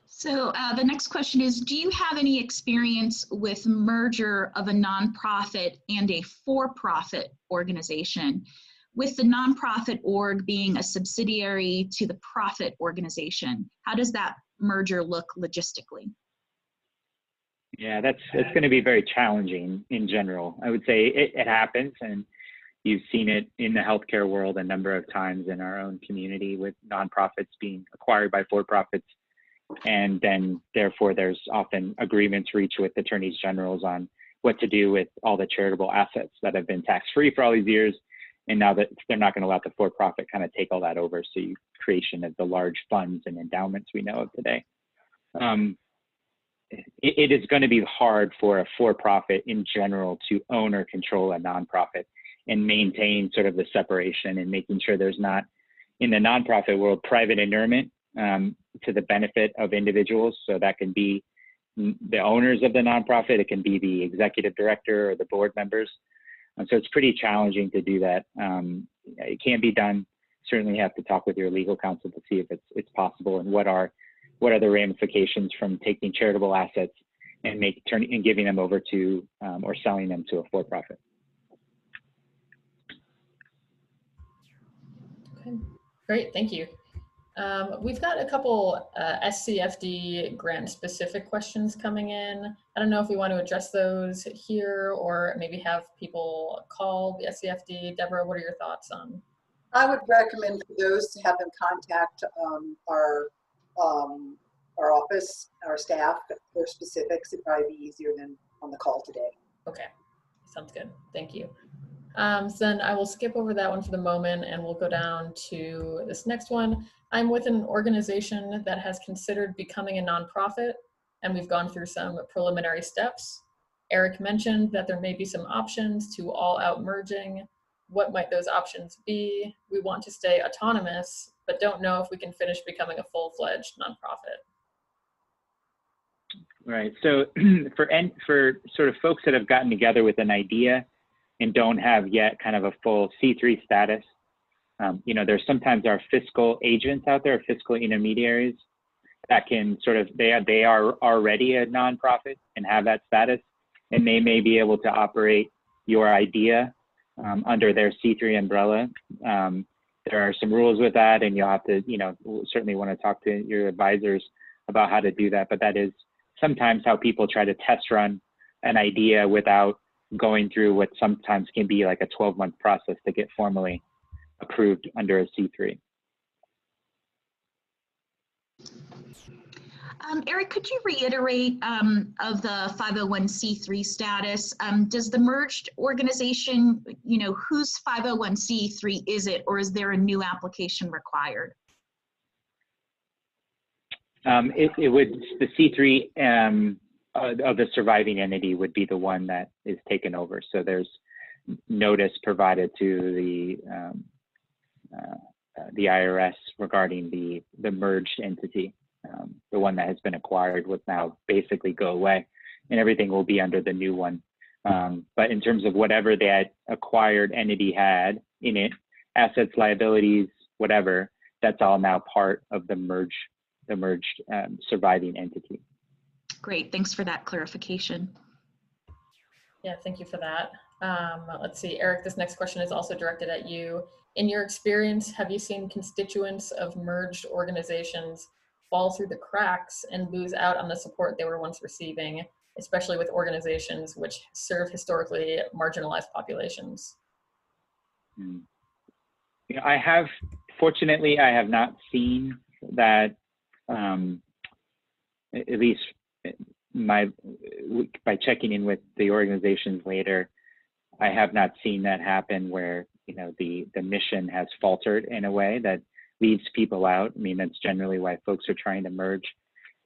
So the next question is, do you have any experience with merger of a nonprofit and a for-profit organization, with the nonprofit org being a subsidiary to the profit organization? How does that merger look logistically? Yeah, it's going to be very challenging in general. I would say it happens, and you've seen it in the healthcare world a number of times in our own community with nonprofits being acquired by for-profits. And then therefore there's often agreements reached with attorneys generals on what to do with all the charitable assets that have been tax-free for all these years. And now that they're not going to let the for-profit kind of take all that over. So creation of the large funds and endowments we know of today. It is going to be hard for a for-profit in general to own or control a nonprofit and maintain sort of the separation and making sure there's not, in the nonprofit world, private inurement to the benefit of individuals. So that can be the owners of the nonprofit, it can be the executive director or the board members. So it's pretty challenging to do that. It can be done. Certainly have to talk with your legal counsel to see if it's possible, and what are the ramifications from taking charitable assets and giving them over to or selling them to a for-profit. Okay, great, thank you. We've got a couple SCFD grant specific questions coming in. I don't know if we want to address those here or maybe have people call the SCFD. Deborah, what are your thoughts on? I would recommend for those to have them contact our office, our staff for specifics. It'd probably be easier than on the call today. Okay, sounds good, thank you. So then I will skip over that one for the moment and we'll go down to this next one. I'm with an organization that has considered becoming a nonprofit, and we've gone through some preliminary steps. Eric mentioned that there may be some options to all-out merging. What might those options be? We want to stay autonomous, but don't know if we can finish becoming a full-fledged nonprofit. Right, so for sort of folks that have gotten together with an idea and don't have yet kind of a full C3 status, there's sometimes our fiscal agents out there, fiscal intermediaries that can sort of, they are already a nonprofit and have that status, and they may be able to operate your idea under their C3 umbrella. There are some rules with that, and you'll have to, certainly want to talk to your advisors about how to do that, but that is sometimes how people try to test run an idea without going through what sometimes can be like a 12-month process to get formally approved under a C3. Eric, could you reiterate of the 501c3 status? Does the merged organization, whose 501c3 is it, or is there a new application required? It would, the C3 of the surviving entity would be the one that is taken over. So there's notice provided to the IRS regarding the merged entity. The one that has been acquired will now basically go away, and everything will be under the new one. But in terms of whatever that acquired entity had in it, assets, liabilities, whatever, that's all now part of the merged surviving entity. Great, thanks for that clarification. Yeah, thank you for that. Let's see, Eric, this next question is also directed at you. In your experience, have you seen constituents of merged organizations fall through the cracks and lose out on the support they were once receiving, especially with organizations which serve historically marginalized populations? You know, fortunately, I have not seen that, at least by checking in with the organizations later, I have not seen that happen where, you know, the mission has faltered in a way that leaves people out. I mean, that's generally why folks are trying to merge,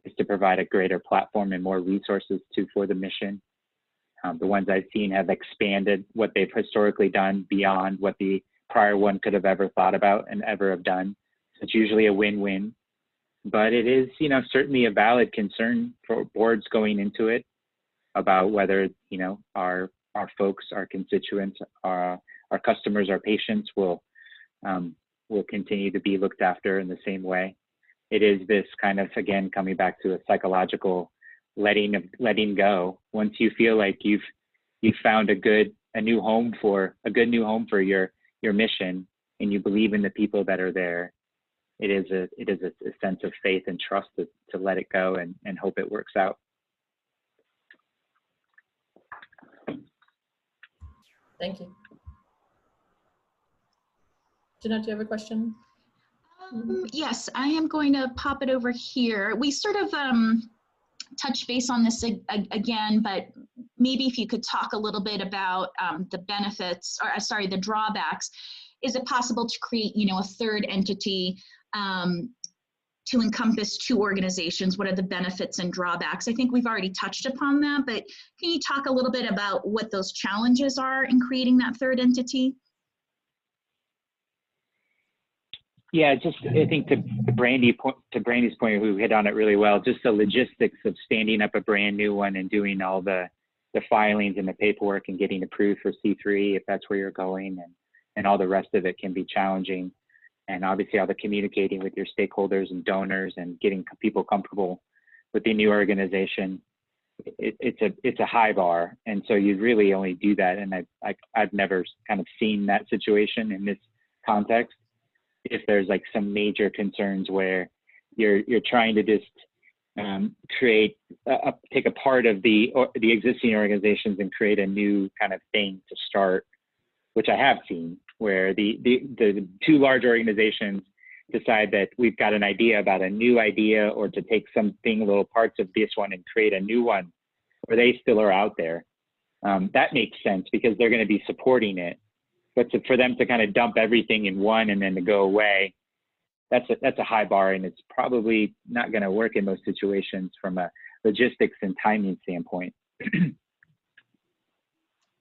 is to provide a greater platform and more resources for the mission. The ones I've seen have expanded what they've historically done beyond what the prior one could have ever thought about and ever have done. So it's usually a win-win, but it is, you know, certainly a valid concern for boards going into it about whether, you know, our folks, our constituents, our customers, our patients will continue to be looked after in the same way. It is this kind of, again, coming back to a psychological letting go. Once you feel like you've found a good new home for your mission, and you believe in the people that are there, it is a sense of faith and trust to let it go and hope it works out. Thank you. Jeanette, do you have a question? Yes, I am going to pop it over here. We sort of touch base on this again, but maybe if you could talk a little bit about the benefits, or sorry, the drawbacks. Is it possible to create, you know, a third entity to encompass two organizations? What are the benefits and drawbacks? I think we've already touched upon that, but can you talk a little bit about what those challenges are in creating that third entity? Yeah, just I think to Brandy's point, who hit on it really well, just the logistics of standing up a brand new one and doing all the filings and the paperwork and getting approved for C3 if that's where you're going, and all the rest of it can be challenging. And obviously all the communicating with your stakeholders and donors and getting people comfortable with the new organization, it's a high bar. And so you really only do that, and I've never kind of seen that situation in this context. If there's like some major concerns where you're trying to just take a part of the existing organizations and create a new kind of thing to start, which I have seen, where the two large organizations decide that we've got an idea about a new idea, or to take something, little parts of this one and create a new one, where they still are out there. That makes sense because they're going to be supporting it. But for them to kind of dump everything in one and then to go away, that's a high bar, and it's probably not going to work in most situations from a logistics and timing standpoint.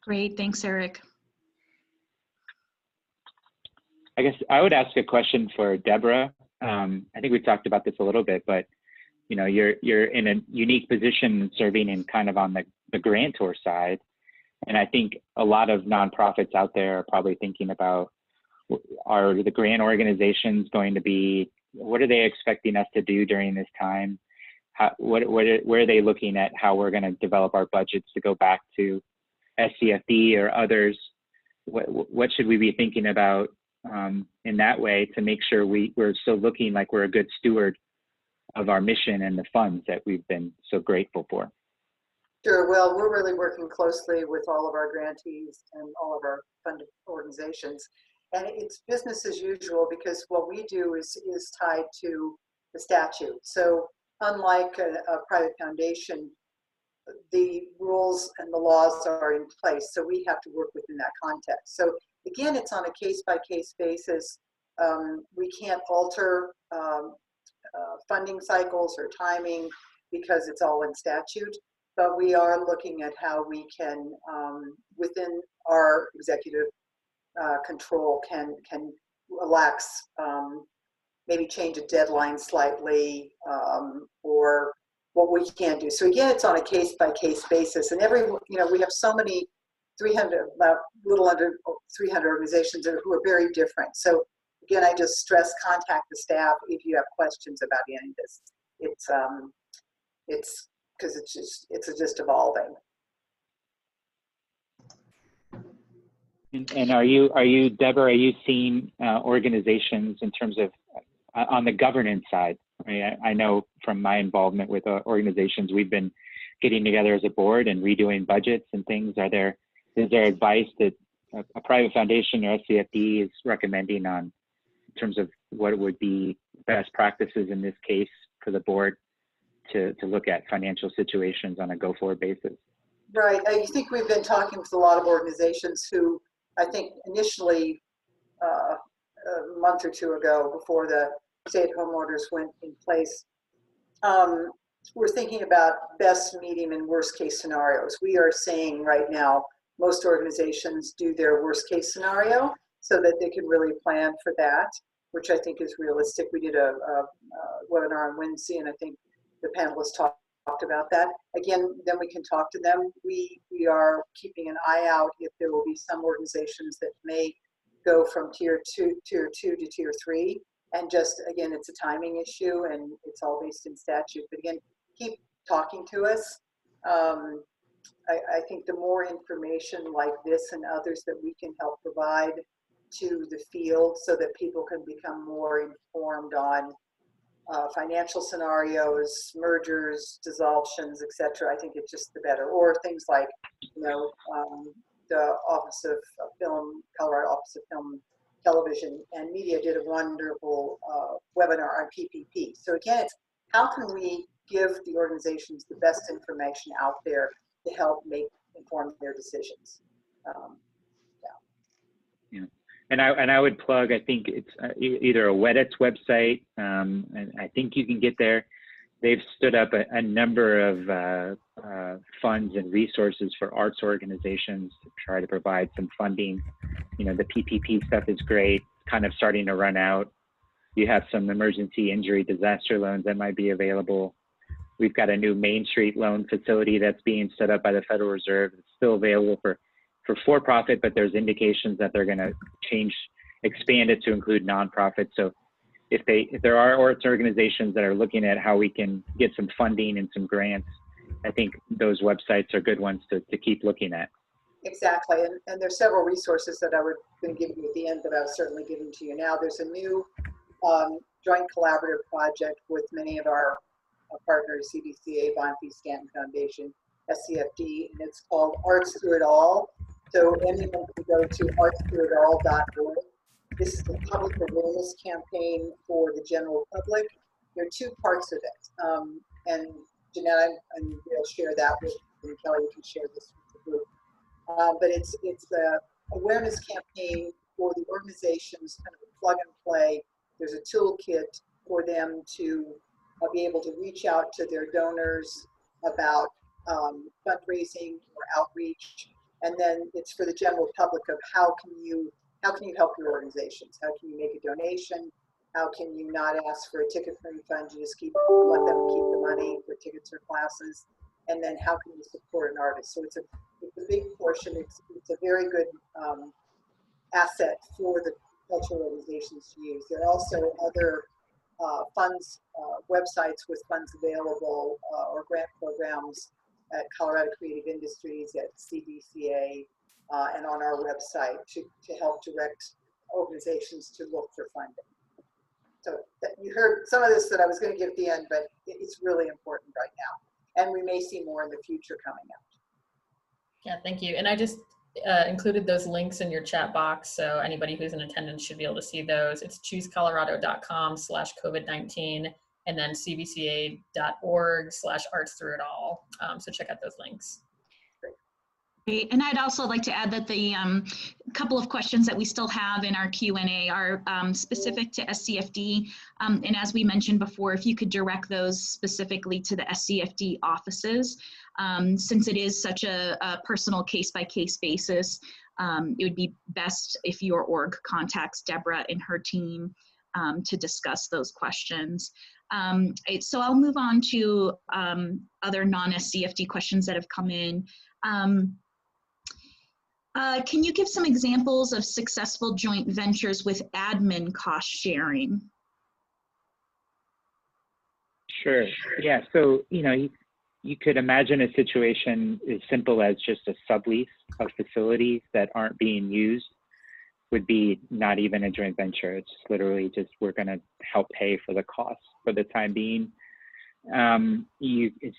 Great, thanks, Eric. I guess I would ask a question for Deborah. I think we talked about this a little bit, but you know, you're in a unique position serving in kind of on the grantor side. And I think a lot of nonprofits out there are probably thinking about, are the grant organizations going to be, what are they expecting us to do during this time? Where are they looking at how we're going to develop our budgets to go back to SCFD or others? What should we be thinking about in that way to make sure we're still looking like we're a good steward of our mission and the funds that we've been so grateful for? Sure. Well, we're really working closely with all of our grantees and all of our funded organizations. And it's business as usual, because what we do is tied to the statute. So unlike a private foundation, the rules and the laws are in place. So we have to work within that context. So again, it's on a case-by-case basis. We can't alter funding cycles or timing because it's all in statute. But we are looking at how we can, within our executive control, can relax maybe change a deadline slightly, or what we can do. So again, it's on a case-by-case basis, and we have so many 300, about little under 300 organizations who are very different. So again, I just stress contact the staff if you have questions about any of this. It's because it's just evolving. And are you, Deborah, are you seeing organizations in terms of on the governance side? I mean, I know from my involvement with organizations, we've been getting together as a board and redoing budgets and things. Is there advice that a private foundation or SCFD is recommending in terms of what would be best practices in this case for the board to look at financial situations on a go-forward basis? Right. I think we've been talking with a lot of organizations who, I think initially a month or two ago, before the stay-at-home orders went in place, we're thinking about best, medium, and worst case scenarios. We are saying right now, most organizations do their worst case scenario so that they can really plan for that, which I think is realistic. We did a webinar on Wednesday, and I think the panelists talked about that. Again, then we can talk to them. We are keeping an eye out if there will be some organizations that may go from tier 2 to tier 3. And just, again, it's a timing issue and it's all based in statute. But again, keep talking to us. I think the more information like this and others that we can help provide to the field so that people can become more informed on financial scenarios, mergers, dissolutions, etc. I think it's just the better. Or things like, the Office of Film, Colorado Office of Film, Television, and Media did a wonderful webinar on PPP. So again, it's how can we give the organizations the best information out there to help inform their decisions. Yeah. And I would plug, I think it's either a WEDIT's website, and I think you can get there. They've stood up a number of funds and resources for arts organizations to try to provide some funding. The PPP stuff is great, kind of starting to run out. You have some emergency injury disaster loans that might be available. We've got a new Main Street loan facility that's being set up by the Federal Reserve. It's still available for profit, but there's indications that they're going to expand it to include nonprofits. So if there are arts organizations that are looking at how we can get some funding and some grants, I think those websites are good ones to keep looking at. Exactly, and there's several resources that I was going to give you at the end, but I was certainly giving to you now. There's a new joint collaborative project with many of our partners, CBCA, Bonfi Stanton Foundation, SCFD, and it's called Arts Through It All. So anyone can go to artsthroughitall.org. This is a public awareness campaign for the general public. There are two parts of it, and Jeanette, and we'll share that with you, and Kelly, you can share this with the group. But it's the awareness campaign for the organizations, kind of a plug and play. There's a toolkit for them to be able to reach out to their donors about fundraising or outreach, and then it's for the general public of how can you help your organizations? How can you make a donation? How can you not ask for a ticket refund? You just let them keep the money for tickets or classes, and then how can you support an artist? So it's a big portion. It's a very good asset for the cultural organizations to use. There are also other funds, websites with funds available or grant programs at Colorado Creative Industries, at CBCA, and on our website to help direct organizations to look for funding. So you heard some of this that I was going to give at the end, but it's really important right now. And we may see more in the future coming out. Yeah, thank you. And I just included those links in your chat box, so anybody who's in attendance should be able to see those. It's choosecolorado.com/COVID-19 and then cbca.org/artsthroughitall. So check out those links. Great. And I'd also like to add that the couple of questions that we still have in our Q&A are specific to SCFD. And as we mentioned before, if you could direct those specifically to the SCFD offices, since it is such a personal case-by-case basis, it would be best if your org contacts Deborah and her team to discuss those questions. So I'll move on to other non-SCFD questions that have come in. Can you give some examples of successful joint ventures with admin cost sharing? Sure. Yeah. So, you could imagine a situation as simple as just a sublease of facilities that aren't being used would be not even a joint venture. It's literally just, we're going to help pay for the costs for the time being. In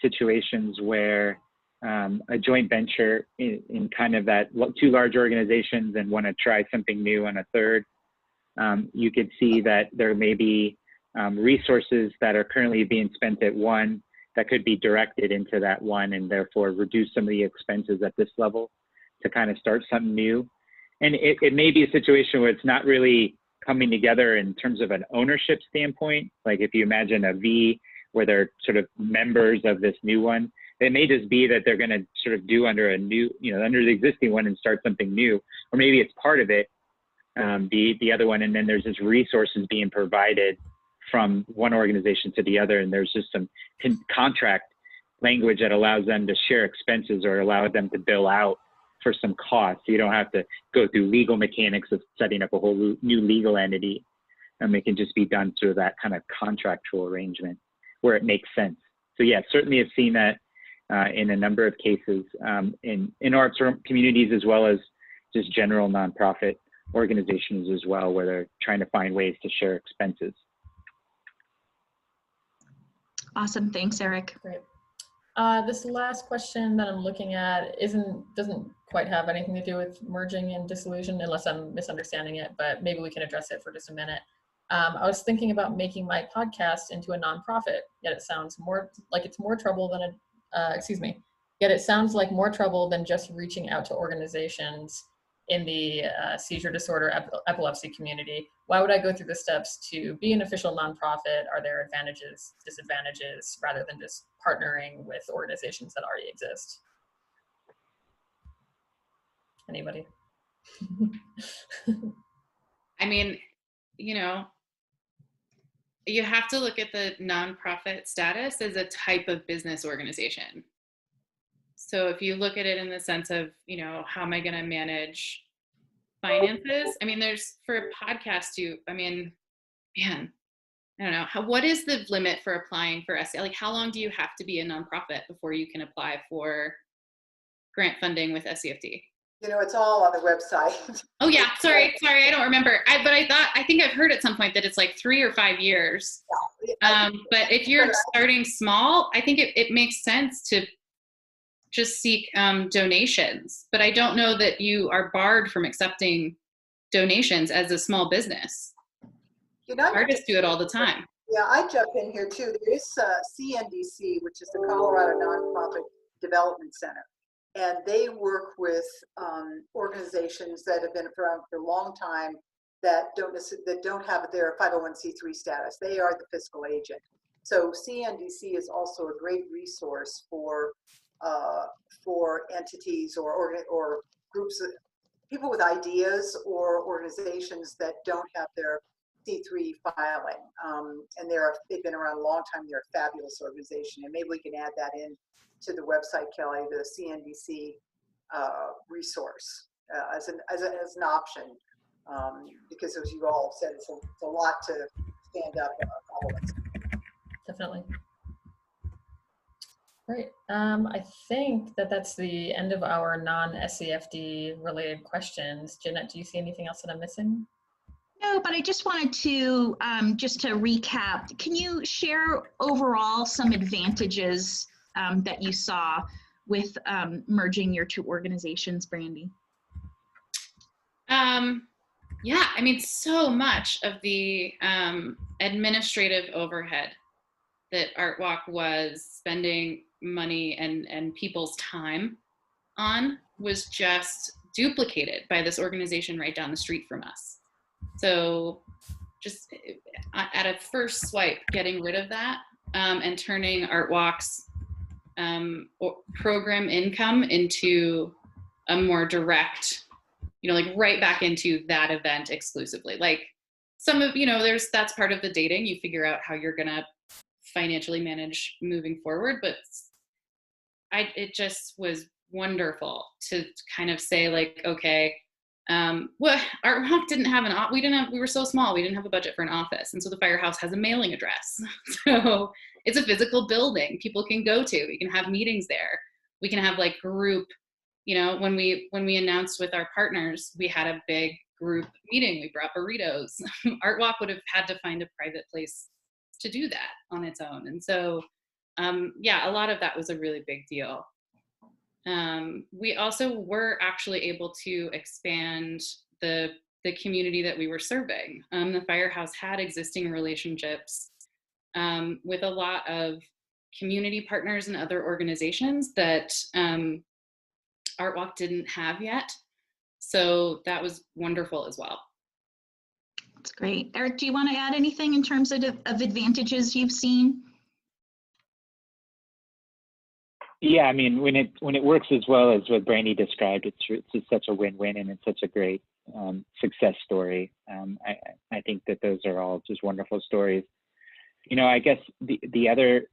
situations where a joint venture in kind of that two large organizations and want to try something new on a third, you could see that there may be resources that are currently being spent at one that could be directed into that one, and therefore reduce some of the expenses at this level to kind of start something new. And it may be a situation where it's not really coming together in terms of an ownership standpoint. Like if you imagine a V where they're sort of members of this new one, it may just be that they're going to sort of do under a new, under the existing one and start something new, or maybe it's part of it, the other one, and then there's just resources being provided from one organization to the other, and there's just some contract language that allows them to share expenses or allow them to bill out for some costs. So you don't have to go through legal mechanics of setting up a whole new legal entity. It can just be done through that kind of contractual arrangement where it makes sense. So yeah, certainly I've seen that in a number of cases in arts communities, as well as just general nonprofit organizations as well, where they're trying to find ways to share expenses. Awesome, thanks, Eric. Great. This last question that I'm looking at doesn't quite have anything to do with merging and dissolution, unless I'm misunderstanding it, but maybe we can address it for just a minute. I was thinking about making my podcast into a nonprofit, yet it sounds more like it's more trouble than yet it sounds like more trouble than just reaching out to organizations in the seizure disorder epilepsy community. Why would I go through the steps to be an official nonprofit? Are there advantages, disadvantages, rather than just partnering with organizations that already exist? Anybody? I mean, you have to look at the nonprofit status as a type of business organization. So if you look at it in the sense of, how am I going to manage finances? I mean, there's, for a podcast, I don't know. What is the limit for applying for SCFD? Like, how long do you have to be a nonprofit before you can apply for grant funding with SCFD? It's all on the website. Oh yeah, sorry, I don't remember. I think I've heard at some point that it's like 3 or 5 years. Yeah. But if you're starting small, I think it makes sense to just seek donations. But I don't know that you are barred from accepting donations as a small business. Artists do it all the time. Yeah, I jump in here too. There is CNDC, which is the Colorado Nonprofit Development Center. And they work with organizations that have been around for a long time that don't have their 501c3 status. They are the fiscal agent. So CNDC is also a great resource for entities or groups of people with ideas or organizations that don't have their C3 filing. And they've been around a long time. They're a fabulous organization, and maybe we can add that in to the website, Kelly, the CNDC resource as an option, because as you all said, it's a lot to stand up following. Definitely. Great. I think that's the end of our non-SCFD related questions. Jeanette, do you see anything else that I'm missing? No, but I just wanted to, just to recap, can you share overall some advantages that you saw with merging your two organizations, Brandy? Yeah, I mean, so much of the administrative overhead that Art Walk was spending money and people's time on was just duplicated by this organization right down the street from us. So just at a first swipe, getting rid of that and turning Art Walk's program income into a more direct, like right back into that event exclusively. Like some of, that's part of the dating. You figure out how you're going to financially manage moving forward. But it just was wonderful to kind of say like, okay, well, our Rock didn't have we were so small, we didn't have a budget for an office. And so the Firehouse has a mailing address. So it's a physical building people can go to. We can have meetings there. We can have like group, when we announced with our partners, we had a big group meeting. We brought burritos. Art Walk would have had to find a private place to do that on its own. And so, a lot of that was a really big deal. We also were actually able to expand the community that we were serving. The Firehouse had existing relationships with a lot of community partners and other organizations that Art Walk didn't have yet. So that was wonderful as well. That's great. Eric, do you want to add anything in terms of advantages you've seen? Yeah, I mean, when it works as well as what Brandy described, it's just such a win-win, and it's such a great success story. I think that those are all just wonderful stories. I guess the other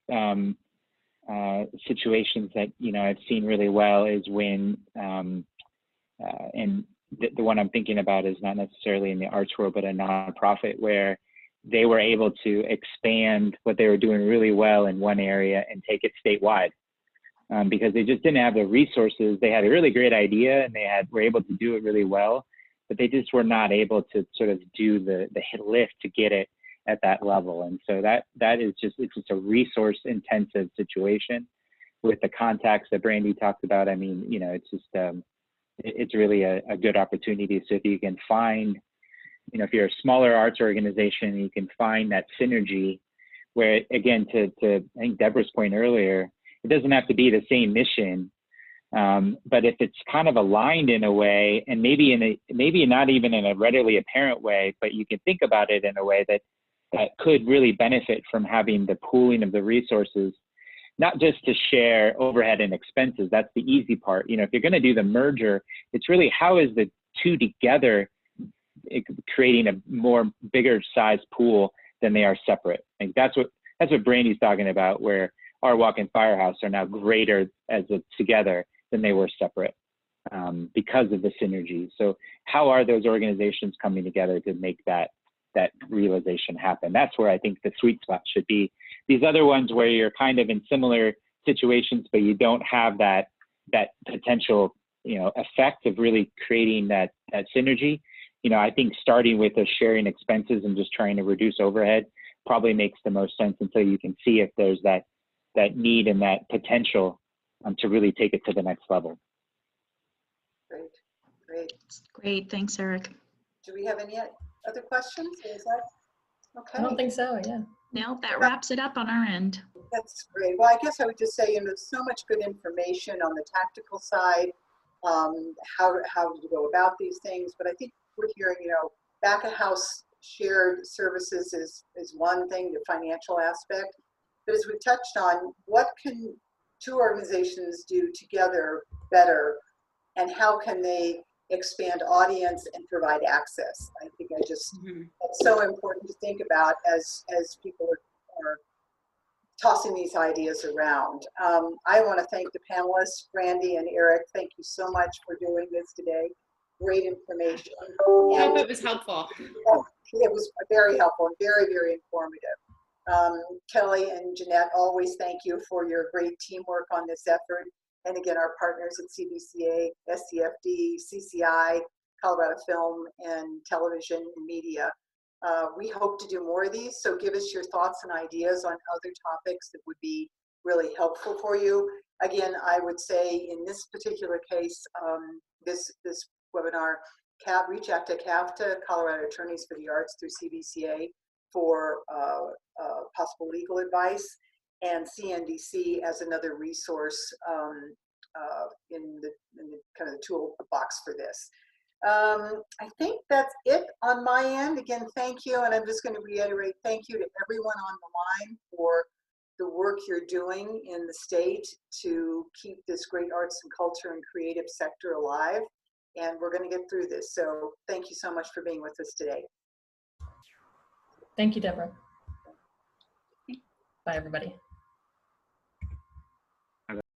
situations that I've seen really well is when, and the one I'm thinking about is not necessarily in the arts world, but a nonprofit where they were able to expand what they were doing really well in one area and take it statewide. Because they just didn't have the resources. They had a really great idea and were able to do it really well, but they just were not able to sort of do the lift to get it at that level. And so it's just a resource intensive situation with the contacts that Brandy talked about. I mean, it's just, it's really a good opportunity. So if you can find, if you're a smaller arts organization, you can find that synergy where, again, to I think Deborah's point earlier, it doesn't have to be the same mission, but if it's kind of aligned in a way, and maybe not even in a readily apparent way, but you can think about it in a way that could really benefit from having the pooling of the resources, not just to share overhead and expenses. That's the easy part. If you're going to do the merger, it's really how is the two together creating a bigger size pool than they are separate. Like that's what Brandy's talking about, where Art Walk and Firehouse are now greater together than they were separate because of the synergy. So how are those organizations coming together to make that realization happen? That's where I think the sweet spot should be. These other ones where you're kind of in similar situations, but you don't have that potential, effect of really creating that synergy. I think starting with the sharing expenses and just trying to reduce overhead probably makes the most sense until you can see if there's that need and that potential to really take it to the next level. Great. Great, thanks, Eric. Do we have any other questions? Is that okay? I don't think so, yeah. No, that wraps it up on our end. That's great. Well, I guess I would just say, so much good information on the tactical side, how to go about these things. But I think we're hearing, back of house shared services is one thing, the financial aspect. But as we've touched on, what can two organizations do together better, and how can they expand audience and provide access? I think that's so important to think about as people are tossing these ideas around. I want to thank the panelists, Brandy and Eric. Thank you so much for doing this today. Great information. I hope it was helpful. It was very helpful and very, very informative. Kelly and Jeanette, always thank you for your great teamwork on this effort. And again, our partners at CBCA, SCFD, CCI, Colorado Film and Television and Media. We hope to do more of these, so give us your thoughts and ideas on other topics that would be really helpful for you. Again, I would say in this particular case, this webinar, reach out to CAFTA, Colorado Attorneys for the Arts, through CBCA for possible legal advice, and CNDC as another resource in the kind of the toolbox for this. I think that's it on my end. Again, thank you, and I'm just going to reiterate thank you to everyone on the line for the work you're doing in the state to keep this great arts and culture and creative sector alive, and we're going to get through this. So thank you so much for being with us today. Thank you, Deborah. Bye, everybody.